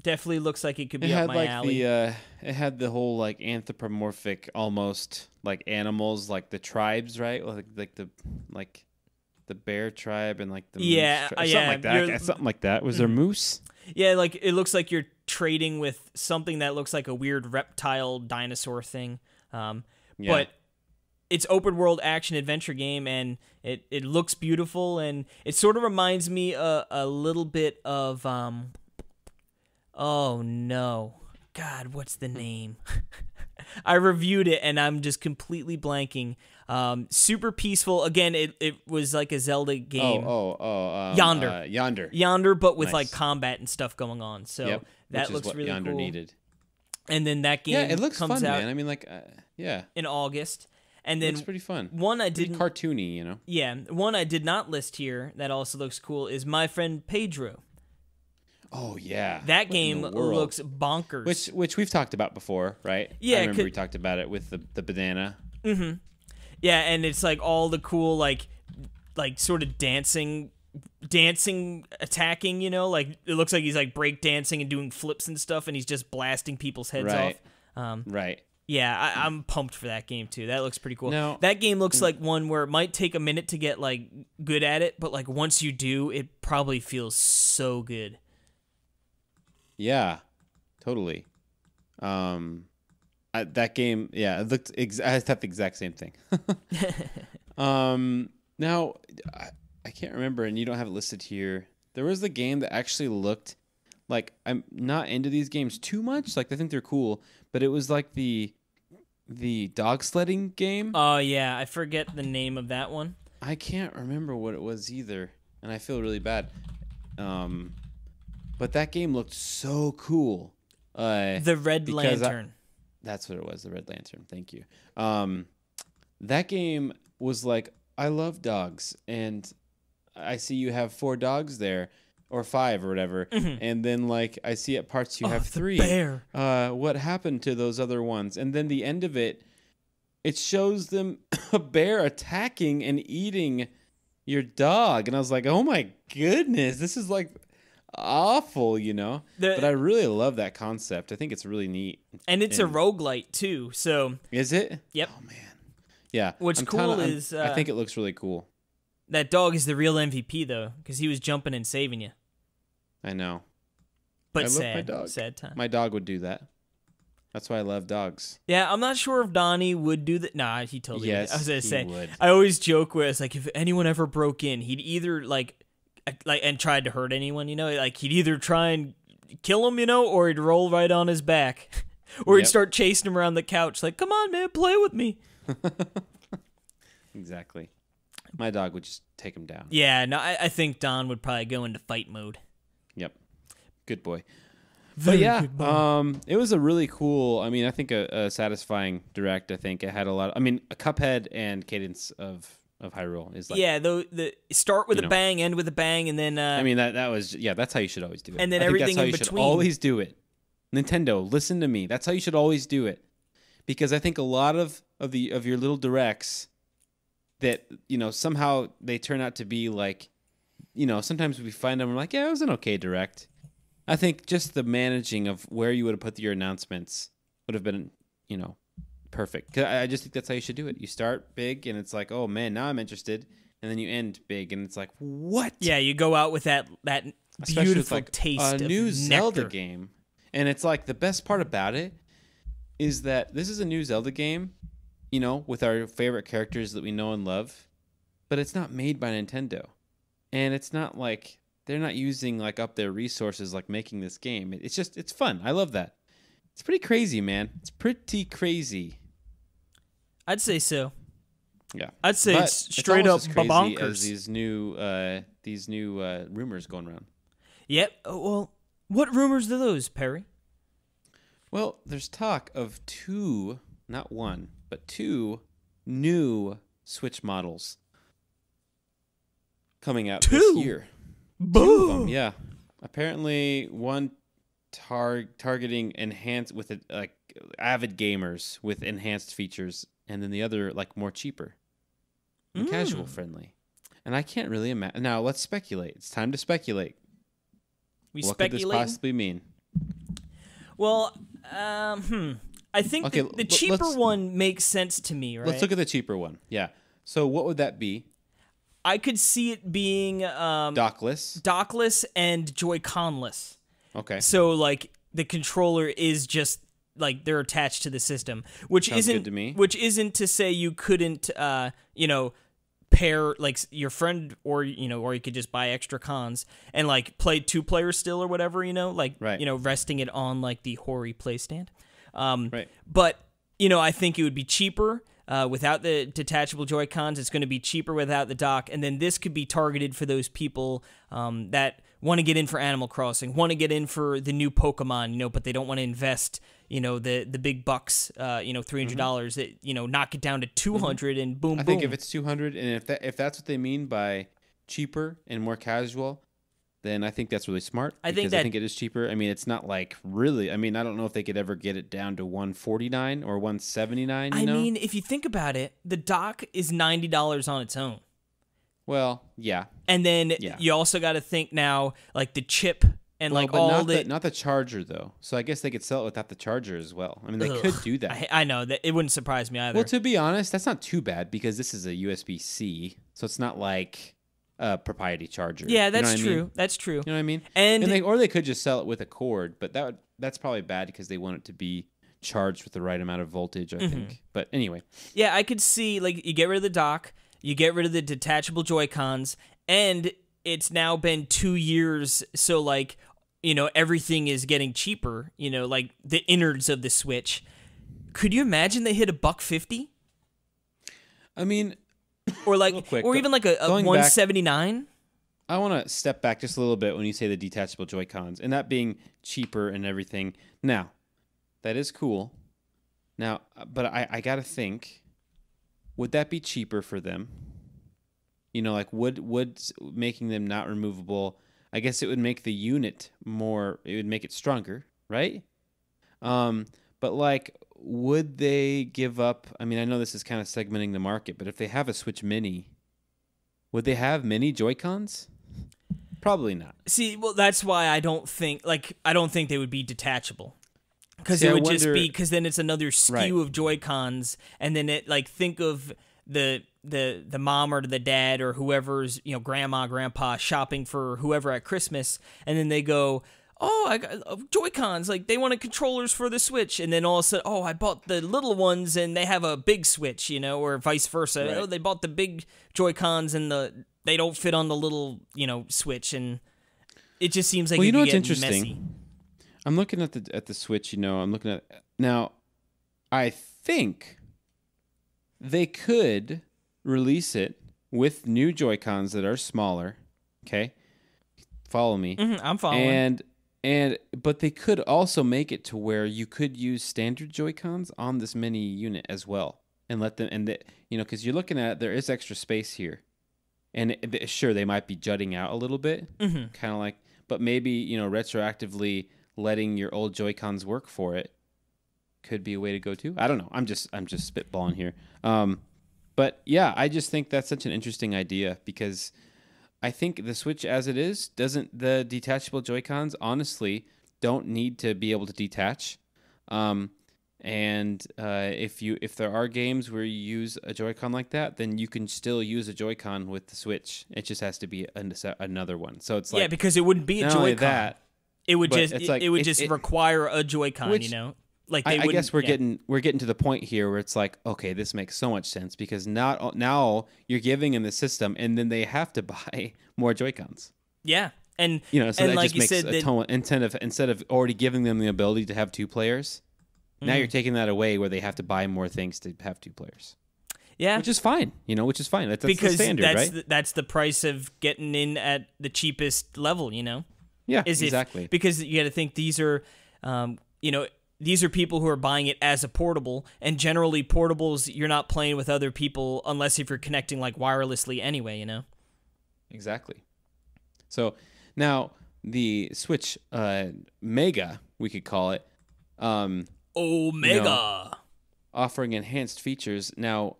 definitely looks like it could It be up had my like alley. it had the whole like anthropomorphic almost like animals, like the tribes, right? Like the bear tribe and like the Yeah, moose tribe. yeah, something like that. you're- Something like that. Was there moose? Yeah, like it looks like you're trading with something that looks like a weird reptile dinosaur thing. Yeah. But it's open world action adventure game, and it looks beautiful, and it sort of reminds me a little bit of oh no, God, what's the name? I reviewed it and I'm just completely blanking. Super peaceful. Again, it was like a Zelda game. Yonder. Yonder, but with Nice. like combat and stuff going on. So Yep. that Which is looks what really Yonder cool. needed. And then that game Yeah, it looks comes fun, out man. I mean, like, yeah, in August. And it then looks pretty fun. one I Pretty didn't cartoony, you know. Yeah, one I did not list here that also looks cool is My Friend Pedro. Oh yeah, That What in game the world? looks bonkers. which we've talked about before, right? Yeah, I remember 'cause- we talked about it with the banana. Yeah, and it's like all the cool like sort of dancing attacking, you know, like it looks like he's like break dancing and doing flips and stuff and he's just blasting people's heads Right. off. Right. Yeah, I'm pumped for that game too. That looks pretty cool. Now- that game looks like one where it might take a minute to get like good at it, but like once you do, it probably feels so good. Yeah, totally. That game, yeah, it looked. I thought the exact same thing. Now I can't remember, and you don't have it listed here. There was the game that actually looked like I'm not into these games too much. Like I think they're cool, but it was like the dog sledding game. Oh yeah, I forget the name of that one. I can't remember what it was either, and I feel really bad. But that game looked so cool. The Red because Lantern. That's what it was, the Red Lantern. Thank you. That game was like, I love dogs, and I see you have 4 dogs there, or 5 or whatever, and then like I see at parts you have the 3. bear. What happened to those other ones? And then the end of it, it shows them a bear attacking and eating your dog, and I was like, oh my goodness, this is like awful, you know. But I really love that concept. I think it's really neat. And it's a roguelite too, so Is it? yep. Oh man. Yeah. What's I'm cool kinda- is, I think it looks really cool. That dog is the real MVP though, because he was jumping and saving you. I know. But I love sad, my dog. sad time. My dog would do that. That's why I love dogs. Yeah, I'm not sure if Donnie would do that. Nah, he totally Yes, would. I was gonna he say. would. I always joke where it's like if anyone ever broke in, he'd either like and tried to hurt anyone, you know, like he'd either try and kill him, you know, or he'd roll right on his back, or he'd Yep. start chasing him around the couch, like, "Come on, man, play with me." Exactly. My dog would just take him down. Yeah, no, I think Don would probably go into fight mode. Yep. Good boy. Very But yeah, good boy. it was a really cool, I mean, I think a satisfying direct. I think it had a lot, I mean, a Cuphead and Cadence of Hyrule is like, Yeah, the start with you a know. bang, end with a bang, and then I mean, that was, yeah, that's how you should always do it. And then I think everything that's how in you between. should always do it. Nintendo, listen to me. That's how you should always do it. Because I think a lot of your little directs that, you know, somehow they turn out to be like, you know, sometimes we find them, we're like, yeah, it was an okay direct. I think just the managing of where you would have put your announcements would have been, you know, perfect. 'Cause I just think that's how you should do it. You start big, and it's like, oh man, now I'm interested, and then you end big, and it's like, what? Yeah, you go out with that Especially with, beautiful like, taste a of new nectar. Zelda game, and it's like the best part about it is that this is a new Zelda game, you know, with our favorite characters that we know and love, but it's not made by Nintendo, and it's not like they're not using like up their resources like making this game. It's fun. I love that. It's pretty crazy, man. It's pretty crazy. I'd say so. Yeah, I'd say But it's straight almost up as crazy bonkers. as these new rumors going around. Yep. Well, what rumors are those, Perry? Well, there's talk of two, not one, but two new Switch models coming out this Two? year. Boom. Two of them, yeah. Apparently, one targeting enhanced with like avid gamers with enhanced features, and then the other like more cheaper and casual friendly. And I can't really imagine. Now let's speculate. It's time to speculate. We What could this speculate. possibly mean? Well, I think Okay, the cheaper let's- one makes sense to me, right? Let's look at the cheaper one. Yeah. So what would that be? I could see it being Dockless. dockless and Joy-Conless. Okay. So like the controller is just like they're attached to the system, which Sounds isn't good to me. which isn't to say you couldn't pair like your friend or or you could just buy extra cons and like play 2-player still or whatever, like Right. resting it on like the Hori play stand. Right. But I think it would be cheaper without the detachable Joy-Cons. It's going to be cheaper without the dock, and then this could be targeted for those people that want to get in for Animal Crossing, want to get in for the new Pokemon, but they don't want to invest, the big bucks, $300 that knock it down to $200 and boom, I boom. think if it's 200, and if that's what they mean by cheaper and more casual, then I think that's really smart. I think because that- I think it is cheaper. I mean, it's not like really. I mean, I don't know if they could ever get it down to 149 or 179. I mean, if you think about it, the dock is $90 on its own. well, yeah, And then Yeah. you also got to think now, like the chip and well, like but all not the charger though. So I guess they could sell it without the charger as well. I mean, they could do that. I know that it wouldn't surprise me either. Well, to be honest, that's not too bad because this is a USB-C, so it's not like a proprietary charger. yeah, You know that's what I true. mean? That's true. You know what I mean? And they could just sell it with a cord, but that's probably bad because they want it to be charged with the right amount of voltage, I think. But anyway, yeah, I could see like you get rid of the dock, you get rid of the detachable Joy-Cons, and it's now been 2 years, so like everything is getting cheaper. Like the innards of the Switch. Could you imagine they hit $150? I mean, Or like, Real quick, or even like a going back- 179? I want to step back just a little bit when you say the detachable Joy-Cons and that being cheaper and everything. Now, that is cool. Now, but I got to think, would that be cheaper for them? Like would making them not removable, I guess it would make the unit more, it would make it stronger, right? But like, would they give up? I mean, I know this is kind of segmenting the market, but if they have a Switch Mini, would they have mini Joy-Cons? Probably not. See, well, that's why I don't think they would be detachable. Because See, it I would just wonder- be because then it's another SKU Right. of Joy-Cons, and then it like think of the mom or the dad or whoever's grandma, grandpa shopping for whoever at Christmas, and then they go, oh, I got Joy-Cons, like they wanted controllers for the Switch, and then all of a sudden, oh, I bought the little ones and they have a big Switch, or vice versa. Right. Oh, they bought the big Joy-Cons and they don't fit on the little Switch, and it just seems like Well, you it know could what's get interesting? messy. I'm looking at the Switch, I'm looking at now. I think they could release it with new Joy-Cons that are smaller. Okay, follow me. I'm following. But they could also make it to where you could use standard Joy-Cons on this mini unit as well, and let them because you're looking at it, there is extra space here, and sure they might be jutting out a little bit, kind of like, but maybe retroactively letting your old Joy-Cons work for it could be a way to go too. I don't know. I'm just spitballing here. But yeah, I just think that's such an interesting idea because I think the Switch as it is the detachable Joy-Cons honestly don't need to be able to detach. And if there are games where you use a Joy-Con like that, then you can still use a Joy-Con with the Switch. It just has to be another one. So it's like, yeah, because it wouldn't be a not only Joy-Con. that, It would but just it's like- it would it- just it- require a Joy-Con, which you know? Like I they guess we're yeah. getting to the point here where it's like, okay, this makes so much sense because now you're giving them the system, and then they have to buy more Joy-Cons. Yeah. And So and that like just you makes said, a ton instead of already giving them the ability to have 2 players. Now Mm-hmm. you're taking that away where they have to buy more things to have 2 players, yeah, which is fine. Which is fine. That's because the standard, right? that's the price of getting in at the cheapest level, you know? Yeah, Is exactly. Because you got to think these are these are people who are buying it as a portable, and generally portables you're not playing with other people unless if you're connecting like wirelessly anyway, you know? Exactly. So now the Switch Mega, we could call it, Omega. offering enhanced features. Now,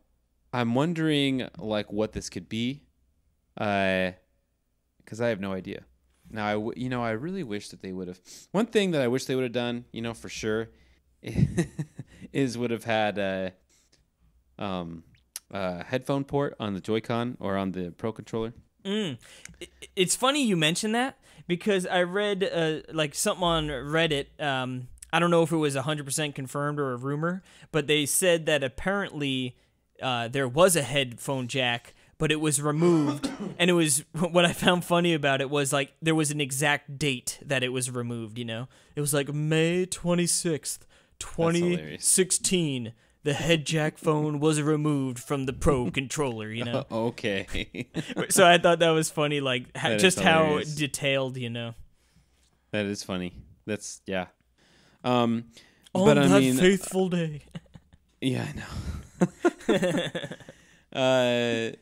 I'm wondering like what this could be, because I have no idea. Now, I really wish that they would have. One thing that I wish they would have done, for sure, is would have had a headphone port on the Joy-Con or on the Pro Controller. It's funny you mentioned that because I read like something on Reddit. I don't know if it was 100% confirmed or a rumor, but they said that apparently there was a headphone jack, but it was removed. And it was, what I found funny about it was like there was an exact date that it was removed, It was like May 26th, 2016. The head jack phone was removed from the Pro Controller, Okay. So I thought that was funny, like That just is how hilarious. detailed, That is funny. That's, yeah. On But that I mean, faithful day. yeah, I know.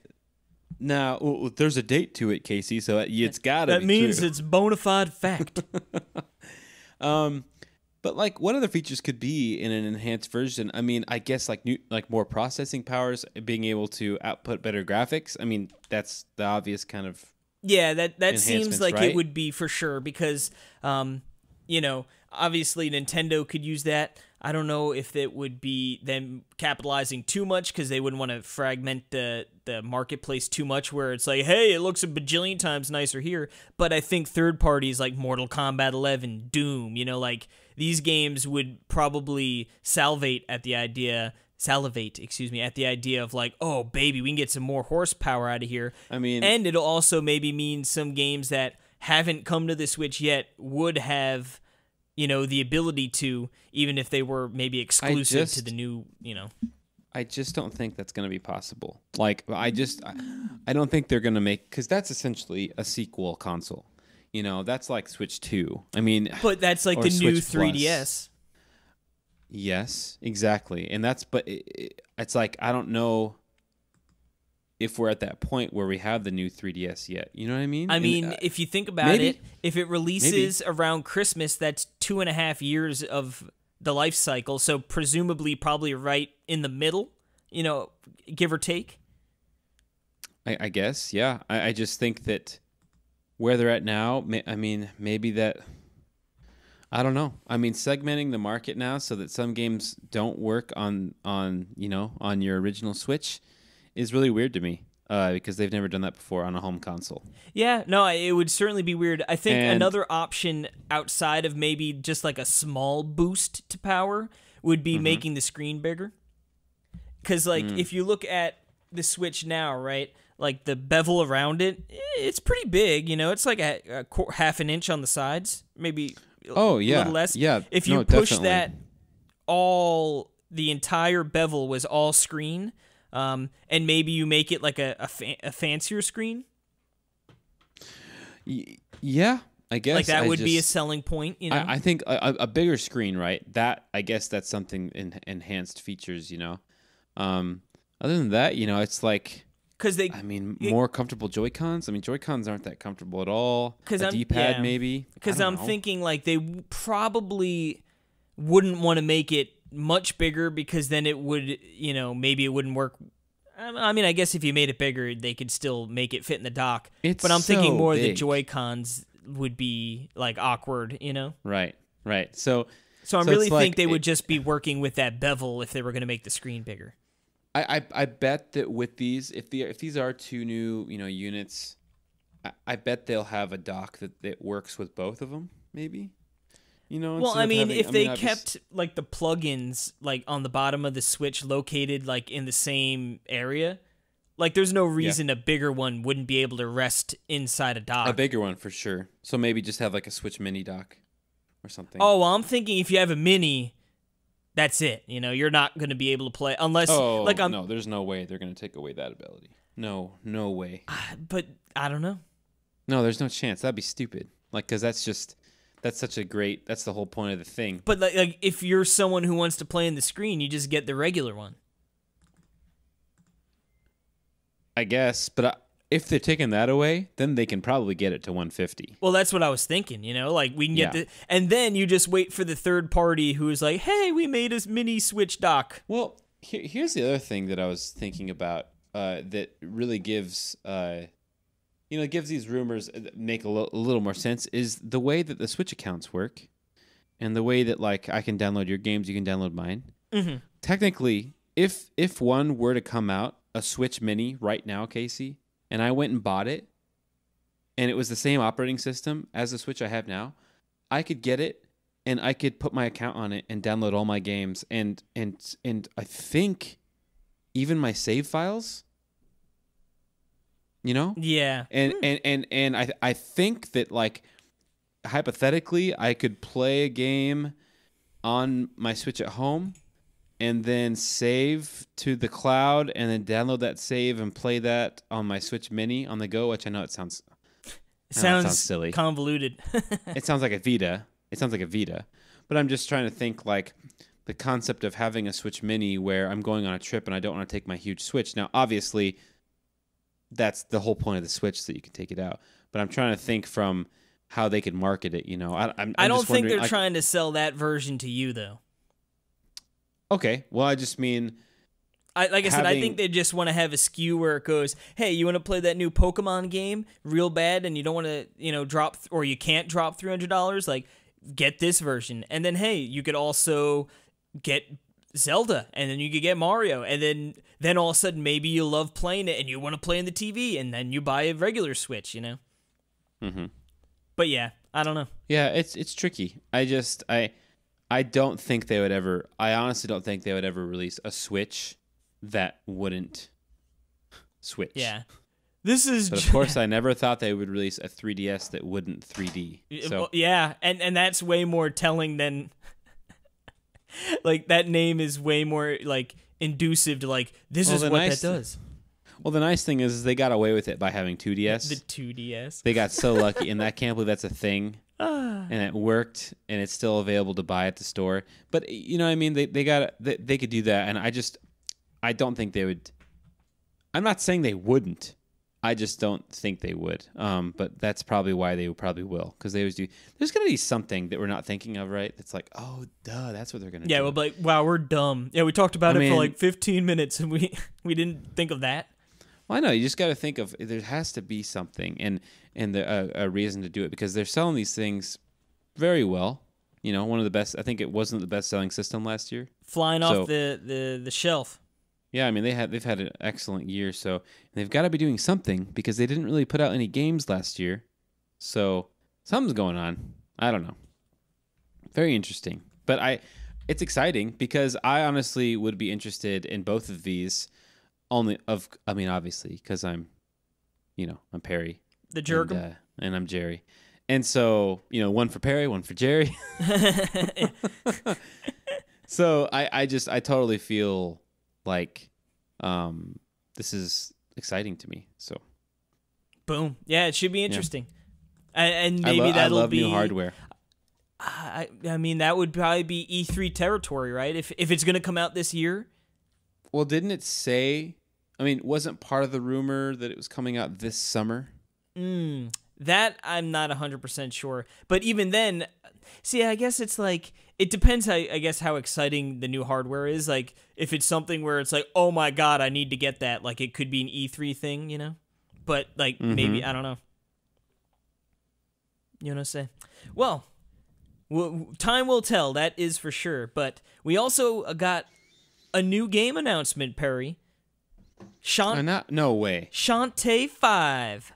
Now, there's a date to it, Casey, so it's got to be That means true. it's bona fide fact. But like, what other features could be in an enhanced version? I mean, I guess like more processing powers, being able to output better graphics. I mean, that's the obvious kind of. Yeah, that seems Enhancements, like right? it would be for sure because, obviously Nintendo could use that. I don't know if it would be them capitalizing too much because they wouldn't want to fragment the marketplace too much where it's like, hey, it looks a bajillion times nicer here. But I think third parties like Mortal Kombat 11, Doom, like these games would probably salivate at the idea of like, oh, baby, we can get some more horsepower out of here. I mean, And it'll also maybe mean some games that haven't come to the Switch yet would have, the ability to, even if they were maybe exclusive to the new, I just don't think that's going to be possible. Like, I don't think they're going to make, because that's essentially a sequel console. That's like Switch 2. I mean, But that's like or the new Switch Plus. 3DS. Yes, exactly. And it's like, I don't know if we're at that point where we have the new 3DS yet. You know what I mean? I mean, if you think about maybe. it, if it releases around Christmas, that's 2.5 years of the life cycle. So presumably probably right in the middle, give or take. I guess, yeah. I just think that where they're at now, maybe that, I don't know. I mean, segmenting the market now so that some games don't work on your original Switch is really weird to me because they've never done that before on a home console. Yeah, no, it would certainly be weird. I think And- another option outside of maybe just like a small boost to power would be making the screen bigger. Because, like, if you look at the Switch now, right, like the bevel around it, it's pretty big, It's like a half an inch on the sides, maybe Oh, yeah. a little less. Yeah, If you no, push definitely. that the entire bevel was all screen, and maybe you make it like a fancier screen, Yeah, I guess. like that I would be a just- selling point, I think a bigger screen, right? I guess that's something enhanced features, Other than that, it's like, Because they, more comfortable Joy-Cons. I mean, Joy-Cons aren't that comfortable at all. 'Cause A I'm- D-pad, yeah. maybe. Because I don't I'm know. thinking like they probably wouldn't want to make it much bigger because then it would, maybe it wouldn't work. I mean, I guess if you made it bigger, they could still make it fit in the dock. It's But I'm thinking so more the big. Joy-Cons would be like awkward, Right. So So I So really it's like think they would just be working with that bevel if they were going to make the screen bigger. I bet that with these, if these are two new units, I bet they'll have a dock that works with both of them. Maybe. Well, instead I of mean, having- if they obviously- kept like the plugins like on the bottom of the Switch located like in the same area, like there's no reason a bigger one wouldn't be able to rest inside a dock. a bigger one for sure. So maybe just have like a Switch Mini dock or something. Oh, well, I'm thinking if you have a mini, that's it. You're not going to be able to play unless no, there's no way they're gonna take away that ability. No way. But I don't know. No, there's no chance. That'd be stupid. Like, because that's the whole point of the thing. But like if you're someone who wants to play in the screen, you just get the regular one. I guess, but if they're taking that away, then they can probably get it to 150. Well, that's what I was thinking, like we can get Yeah. and then you just wait for the third party who's like, hey, we made a mini Switch dock. Well, here's the other thing that I was thinking about that really gives gives these rumors make a little more sense is the way that the Switch accounts work, and the way that like I can download your games, you can download mine. Mm-hmm. Technically, if one were to come out, a Switch Mini right now, Casey, and I went and bought it, and it was the same operating system as the Switch I have now, I could get it, and I could put my account on it and download all my games, and I think even my save files. Yeah. And I think that like hypothetically I could play a game on my Switch at home and then save to the cloud and then download that save and play that on my Switch Mini on the go, which I know it sounds silly. Convoluted. It sounds like a Vita. But I'm just trying to think like the concept of having a Switch Mini where I'm going on a trip and I don't want to take my huge Switch. Now, obviously, that's the whole point of the Switch, so you can take it out. But I'm trying to think from how they could market it. I don't think they're trying to sell that version to you, though. Okay, well, I just mean, I said, I think they just want to have a SKU where it goes, hey, you want to play that new Pokemon game real bad, and you don't want to, drop or you can't drop $300. Like, get this version, and then hey, you could also get Zelda, and then you could get Mario, and then all of a sudden maybe you love playing it and you want to play in the TV, and then you buy a regular Switch, Mm-hmm. But yeah, I don't know. Yeah, it's tricky. I don't think they would ever. I honestly don't think they would ever release a Switch that wouldn't switch. Yeah, this is. But of course, I never thought they would release a 3DS that wouldn't 3D. So yeah, and that's way more telling than. Like that name is way more like inducive to like this is what that does. Well, the nice thing is they got away with it by having 2DS. The 2DS. They got so lucky, and I can't believe that's a thing. And it worked, and it's still available to buy at the store. But you know what I mean? They could do that, and I don't think they would. I'm not saying they wouldn't. I just don't think they would. But that's probably why they probably will, because they always do. There's gonna be something that we're not thinking of, right? That's like, oh, duh, that's what they're gonna do. Yeah, we'll be like, wow, we're dumb. Yeah, we talked about it for like 15 minutes, and we didn't think of that. Well, I know, you just got to think of, there has to be something and a reason to do it, because they're selling these things very well. One of the best. I think it wasn't the best selling system last year. Flying off the shelf. Yeah, I mean they've had an excellent year, so they've got to be doing something, because they didn't really put out any games last year. So something's going on. I don't know. Very interesting. But it's exciting, because I honestly would be interested in both of these. Obviously, because I'm Perry. The Jerkum. And I'm Jerry. And so, one for Perry, one for Jerry. So I totally feel like this is exciting to me. So boom. Yeah, it should be interesting. And maybe that'll I love be new hardware. I mean, that would probably be E3 territory, right? If it's going to come out this year. Well, didn't it say, wasn't part of the rumor that it was coming out this summer? That I'm not 100% sure. But even then, see, I guess it's like, it depends, how exciting the new hardware is. Like, if it's something where it's like, oh my God, I need to get that. Like, it could be an E3 thing, But, like, maybe, I don't know. You know what I'm saying? Well, Time will tell, that is for sure. But we also got a new game announcement, Perry. No way. Shantae 5.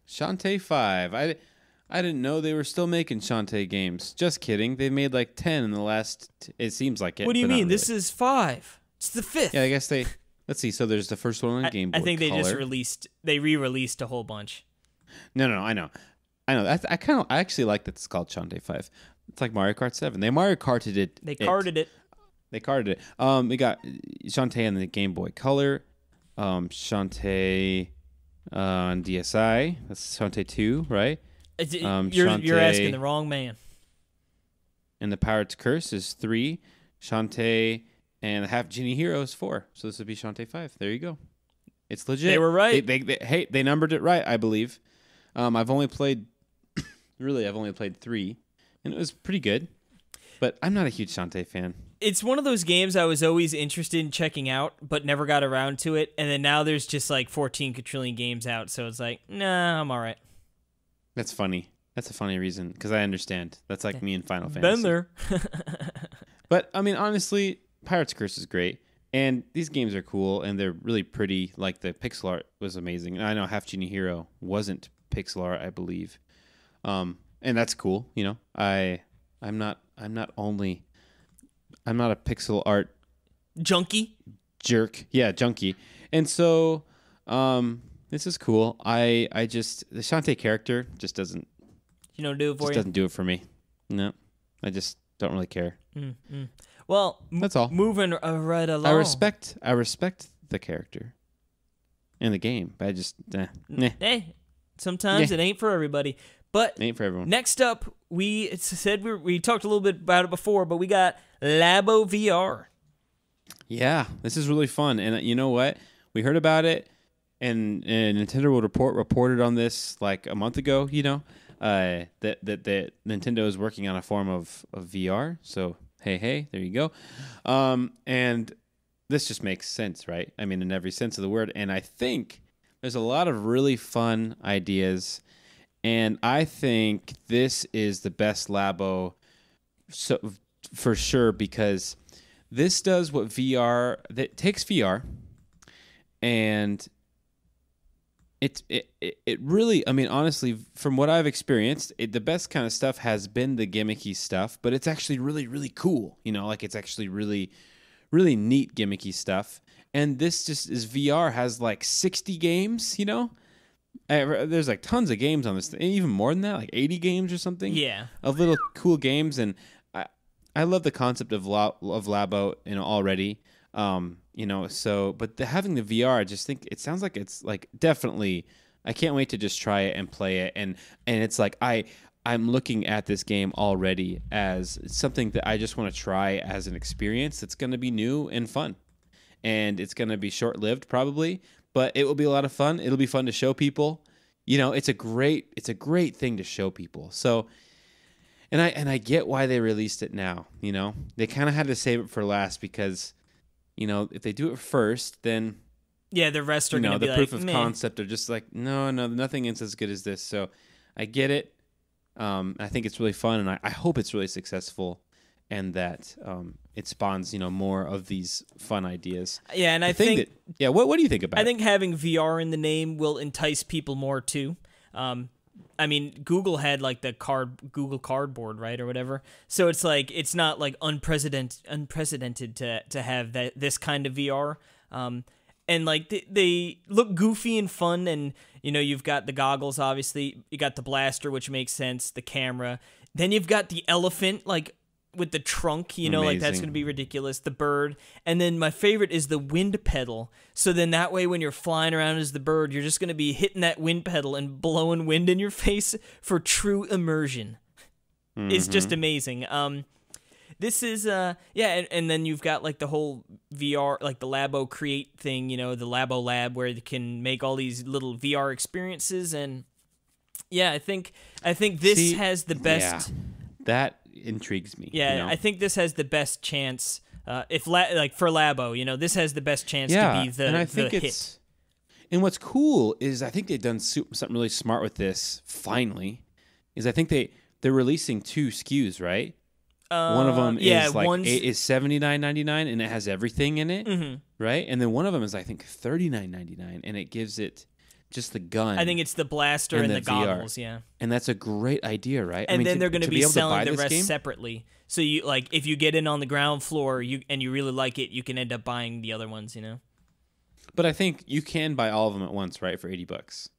Shantae 5. I didn't know they were still making Shantae games. Just kidding. They made like 10 in the last... It seems like it. What do you but not mean? really. This is 5. It's the 5th. Yeah, I guess they... Let's see. So there's the first one on Game Boy I think they just Color. re-released a whole bunch. No, I know. I actually like that it's called Shantae 5. It's like Mario Kart 7. They Mario Karted it. They carded it. They carded it. We got Shantae on the Game Boy Color. Shantae on DSi. That's Shantae 2, right? You're asking the wrong man. And the Pirate's Curse is 3. Shantae and the Half Genie Hero is 4. So this would be Shantae 5. There you go. It's legit. They were right. They numbered it right, I believe. I've only played 3, and it was pretty good. But I'm not a huge Shantae fan. It's one of those games I was always interested in checking out, but never got around to it. And then now there's just like 14 quadrillion games out, so it's like, nah, I'm all right. That's funny. That's a funny reason, because I understand. That's like me in Final Fantasy. Been there. But, I mean, honestly, Pirate's Curse is great. And these games are cool, and they're really pretty. Like, the pixel art was amazing. And I know Half Genie Hero wasn't pixel art, I believe. And that's cool, you know. I'm not a pixel art Junkie? jerk. Yeah, junkie. And so, this is cool. The Shantae character just doesn't... You don't do it for you? doesn't do it for me. No. I just don't really care. Well, That's all. Moving right along. I respect the character in the game, but I just Hey, sometimes Yeah. it ain't for everybody. But ain't for everyone. next up, we talked a little bit about it before, but we got Labo VR. Yeah, this is really fun, and you know what? We heard about it, and Nintendo reported on this like a month ago. You know, that Nintendo is working on a form of VR. So hey, there you go. And this just makes sense, right? I mean, in every sense of the word. And I think there's a lot of really fun ideas. And I think this is the best Labo for sure, because this does what that takes VR, and it really, I mean, honestly, from what I've experienced, the best kind of stuff has been the gimmicky stuff, but it's actually really, really cool. You know, like it's actually really, really neat gimmicky stuff. And this just is VR, has like 60 games, you know? There's like tons of games on this, even more than that, like 80 games or something. Yeah, of little cool games, and I love the concept of Labo, you know, already. You know, so but having the VR, I just think it sounds like it's like definitely. I can't wait to just try it and play it, and it's like I'm looking at this game already as something that I just want to try as an experience that's going to be new and fun, and it's going to be short-lived probably. But it will be a lot of fun. It'll be fun to show people. You know, it's a great thing to show people. So, and I get why they released it now. You know, they kind of had to save it for last because, you know, if they do it first, then yeah, the rest are going to be the like, proof of meh. concept are just like no, nothing is as good as this. So, I get it. I think it's really fun, and I hope it's really successful, and that it spawns, you know, more of these fun ideas. Yeah, and I think what do you think about it? I think having VR in the name will entice people more too. I mean, Google had like the Google Cardboard, right, or whatever. So it's like it's not like unprecedented to have this kind of VR. And like they look goofy and fun, and you know, you've got the goggles, obviously, you got the blaster, which makes sense, the camera. Then you've got the elephant, like with the trunk, you know, like that's Amazing. going to be ridiculous. The bird. And then my favorite is the wind pedal. So then that way when you're flying around as the bird, you're just going to be hitting that wind pedal and blowing wind in your face for true immersion. It's just amazing. This is, and then you've got like the whole VR, like the Labo Create thing, you know, the Labo Lab where they can make all these little VR experiences. And yeah, I think this has the best. Yeah, that intrigues me. Yeah, you know? I think this has the best chance. Like for Labo, you know, this has the best chance to be the and I think hit. it's. And what's cool is I think they've done something really smart with this. Finally, is I think they're releasing 2 SKUs, right? One of them is like is $79.99 and it has everything in it, right? And then one of them is I think $39.99 and it gives it just the gun. I think it's the blaster and the goggles, yeah. And that's a great idea, right? And then they're going to be selling the rest game separately. So you like if you get in on the ground floor, and you really like it, you can end up buying the other ones, you know. But I think you can buy all of them at once, right? For $80,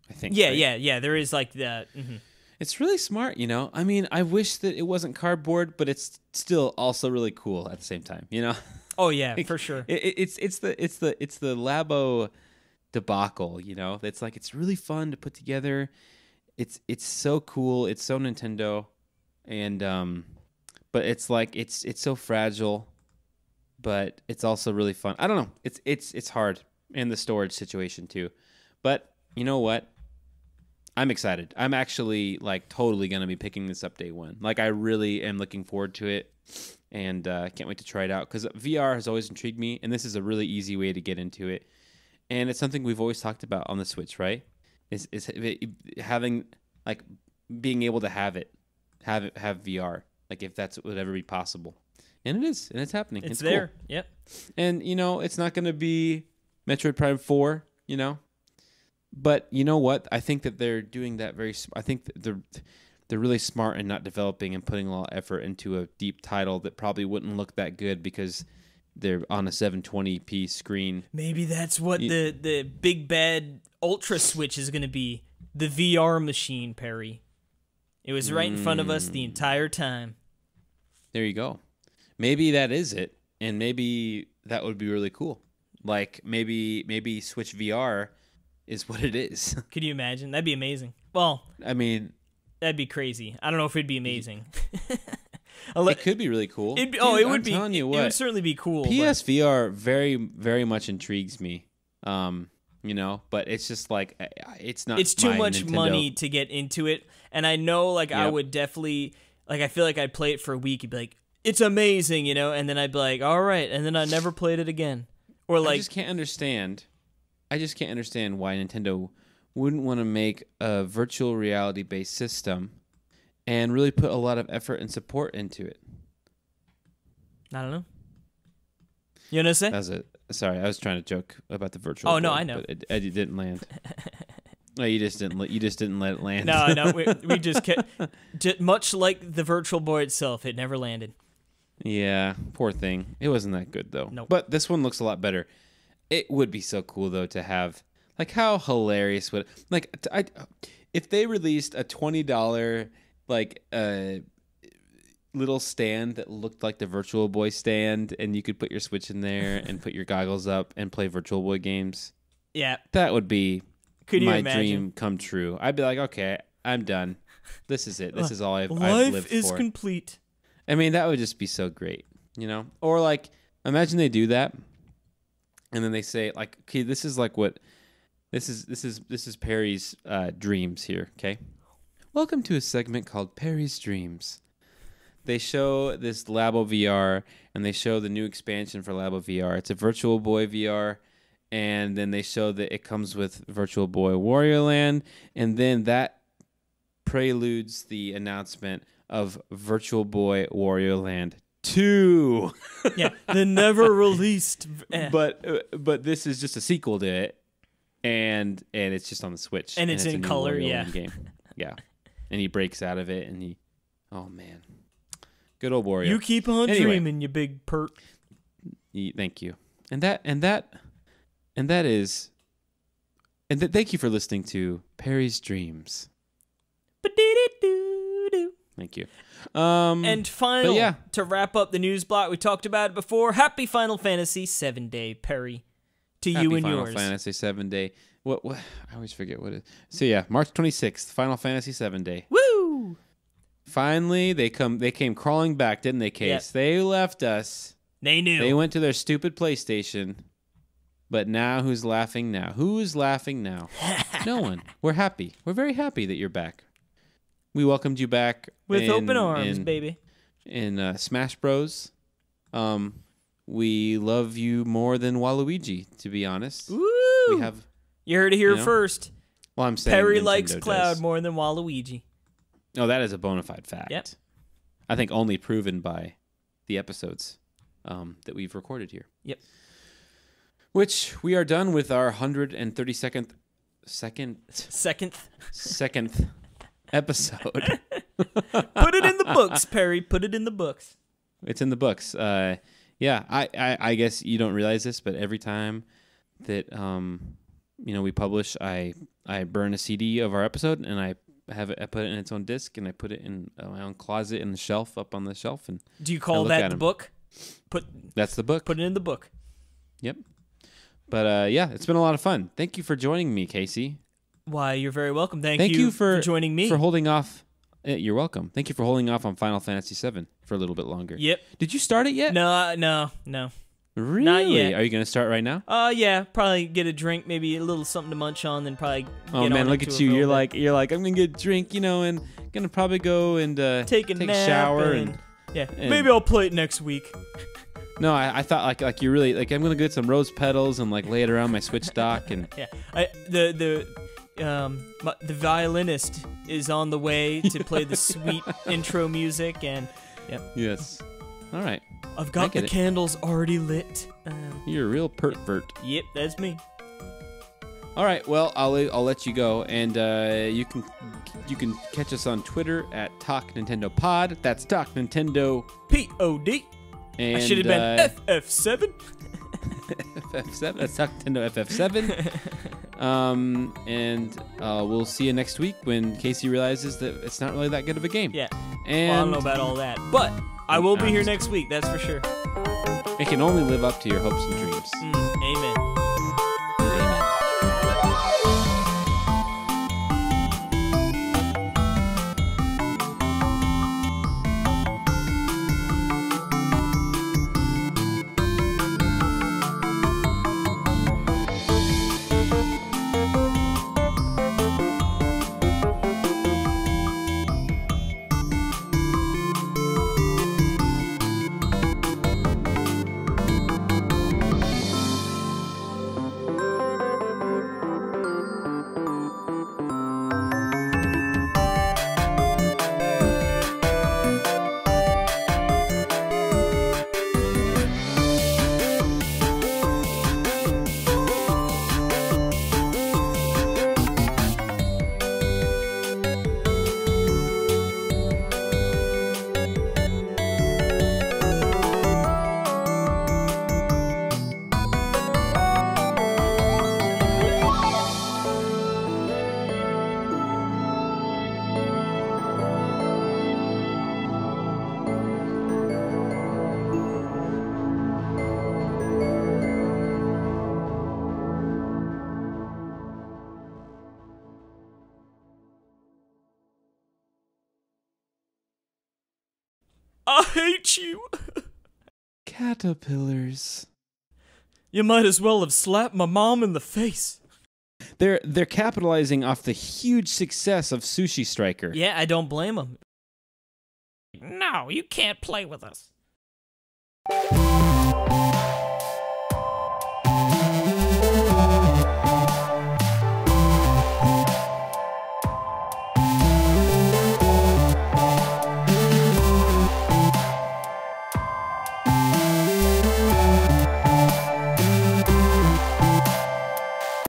I think. Yeah, right? yeah. There is like that. It's really smart, you know. I mean, I wish that it wasn't cardboard, but it's still also really cool at the same time, you know. Oh yeah, for sure. It's the Labo debacle, you know. It's like it's really fun to put together. It's so cool. It's so Nintendo, and but it's like it's so fragile, but it's also really fun. I don't know. It's hard in the storage situation too, but you know what? I'm excited. I'm actually like totally gonna be picking this up day one. Like I really am looking forward to it, and can't wait to try it out because VR has always intrigued me, and this is a really easy way to get into it. And it's something we've always talked about on the Switch, right? Is having like being able to have VR, like if that's would ever be possible, and it is, and it's happening. It's Cool. there. Yep. And you know, it's not going to be Metroid Prime 4, you know. But you know what? I think that they're doing that I think that they're really smart in not developing and putting a lot of effort into a deep title that probably wouldn't look that good because they're on a 720p screen. Maybe that's what the big bad Ultra Switch is going to be. The VR machine, Perry. It was right in front of us the entire time. There you go. Maybe that is it, and maybe that would be really cool. Like maybe Switch VR is what it is. Could you imagine? That'd be amazing. Well, I mean, that'd be crazy. I don't know if it'd be amazing. It could be really cool. It would I'm be. telling you It what, would certainly be cool. PSVR very, very much intrigues me. You know, but it's just like it's not. It's too my much Nintendo. money to get into it, and I know, like, I Yep. would definitely, like, I feel like I'd play it for a week. You'd be like, "It's amazing," you know, and then I'd be like, "All right," and then I never played it again. Or like, I just can't understand why Nintendo wouldn't want to make a virtual reality based system and really put a lot of effort and support into it. I don't know. You know what I'm saying? That's it. Sorry, I was trying to joke about the virtual. Oh, no, board, I know. but it didn't land. No, you just didn't let it land. No, we just kept, much like the Virtual Boy itself, it never landed. Yeah, poor thing. It wasn't that good though. Nope. But this one looks a lot better. It would be so cool though to have, like, how hilarious would if they released a $20 like little stand that looked like the Virtual Boy stand, and you could put your Switch in there and put your goggles up and play Virtual Boy games. Yeah. That would be Could you my imagine? dream come true. I'd be like, okay, I'm done. This is it. This is all I've lived Life for. is complete. I mean, that would just be so great, you know? Or like, imagine they do that, and then they say, like, okay, this is like what this is Perry's dreams here, okay? Welcome to a segment called Perry's Dreams. They show this Labo VR, and they show the new expansion for Labo VR. It's a Virtual Boy VR, and then they show that it comes with Virtual Boy Wario Land, and then that preludes the announcement of Virtual Boy Wario Land 2. Yeah, the never released. But this is just a sequel to it, and it's just on the Switch, And it's a in new color, Wario yeah. Land game. Yeah, and he breaks out of it, and oh man, good old Wario. You keep on Anyway. dreaming, you big pert. Thank you, and thank you for listening to Perry's Dreams. Ba-dee-dee-doo-doo. Thank you. And final, but yeah. to wrap up the news block, we talked about it before. Happy Final Fantasy 7 Day, Perry. To you Happy and Final yours. Fantasy 7 Day. What? I always forget what it is. So yeah, March 26th, Final Fantasy 7 Day. Woo! Finally, they came crawling back, didn't they, Case? Yep. They left us. They knew. They went to their stupid PlayStation. But now who's laughing now? Who's laughing now? No one. We're happy. We're very happy that you're back. We welcomed you back With open arms, baby. In Smash Bros. We love you more than Waluigi, to be honest. Woo! We have. You heard it here you know, first. Well, I'm saying Perry Nintendo likes Cloud does. more than Waluigi. Oh, that is a bona fide fact. Yep. I think only proven by the episodes that we've recorded here. Yep. Which we are done with our 132nd second episode. Put it in the books, Perry. Put it in the books. It's in the books. Yeah, I guess you don't realize this, but every time that we publish, I burn a CD of our episode and I put it in its own disc and I put it in my own closet in the shelf up on the shelf. And do you call that the book? That's the book. Put it in the book. Yep. But yeah, it's been a lot of fun. Thank you for joining me, Casey. Why, you're very welcome. Thank you you for joining me. For holding off. You're welcome. Thank you for holding off on Final Fantasy VII for a little bit longer. Yep. Did you start it yet? No. Really? Not yet. Are you going to start right now? Yeah. Probably get a drink, maybe a little something to munch on, then probably. Oh man, look at you! You're like, I'm gonna get a drink, and gonna probably go and take a shower and maybe I'll play it next week. No, I thought like you're really like I'm gonna get some rose petals and like lay it around my Switch dock and yeah. The violinist is on the way to play the sweet intro music and yes. All right. I've got the candles already lit. You're a real pervert. Yep, that's me. All right. Well, I'll let you go, and you can catch us on Twitter at Talk Nintendo Pod. That's Talk Nintendo POD. And I should have been FF7. FF7. That's Talk Nintendo FF7. And we'll see you next week when Casey realizes that it's not really that good of a game. Yeah. And I don't know about all that, but I will be here next week. That's for sure. It can only live up to your hopes and dreams. Amen. I hate you. Caterpillars. You might as well have slapped my mom in the face. They're capitalizing off the huge success of Sushi Striker. Yeah, I don't blame them. No, you can't play with us.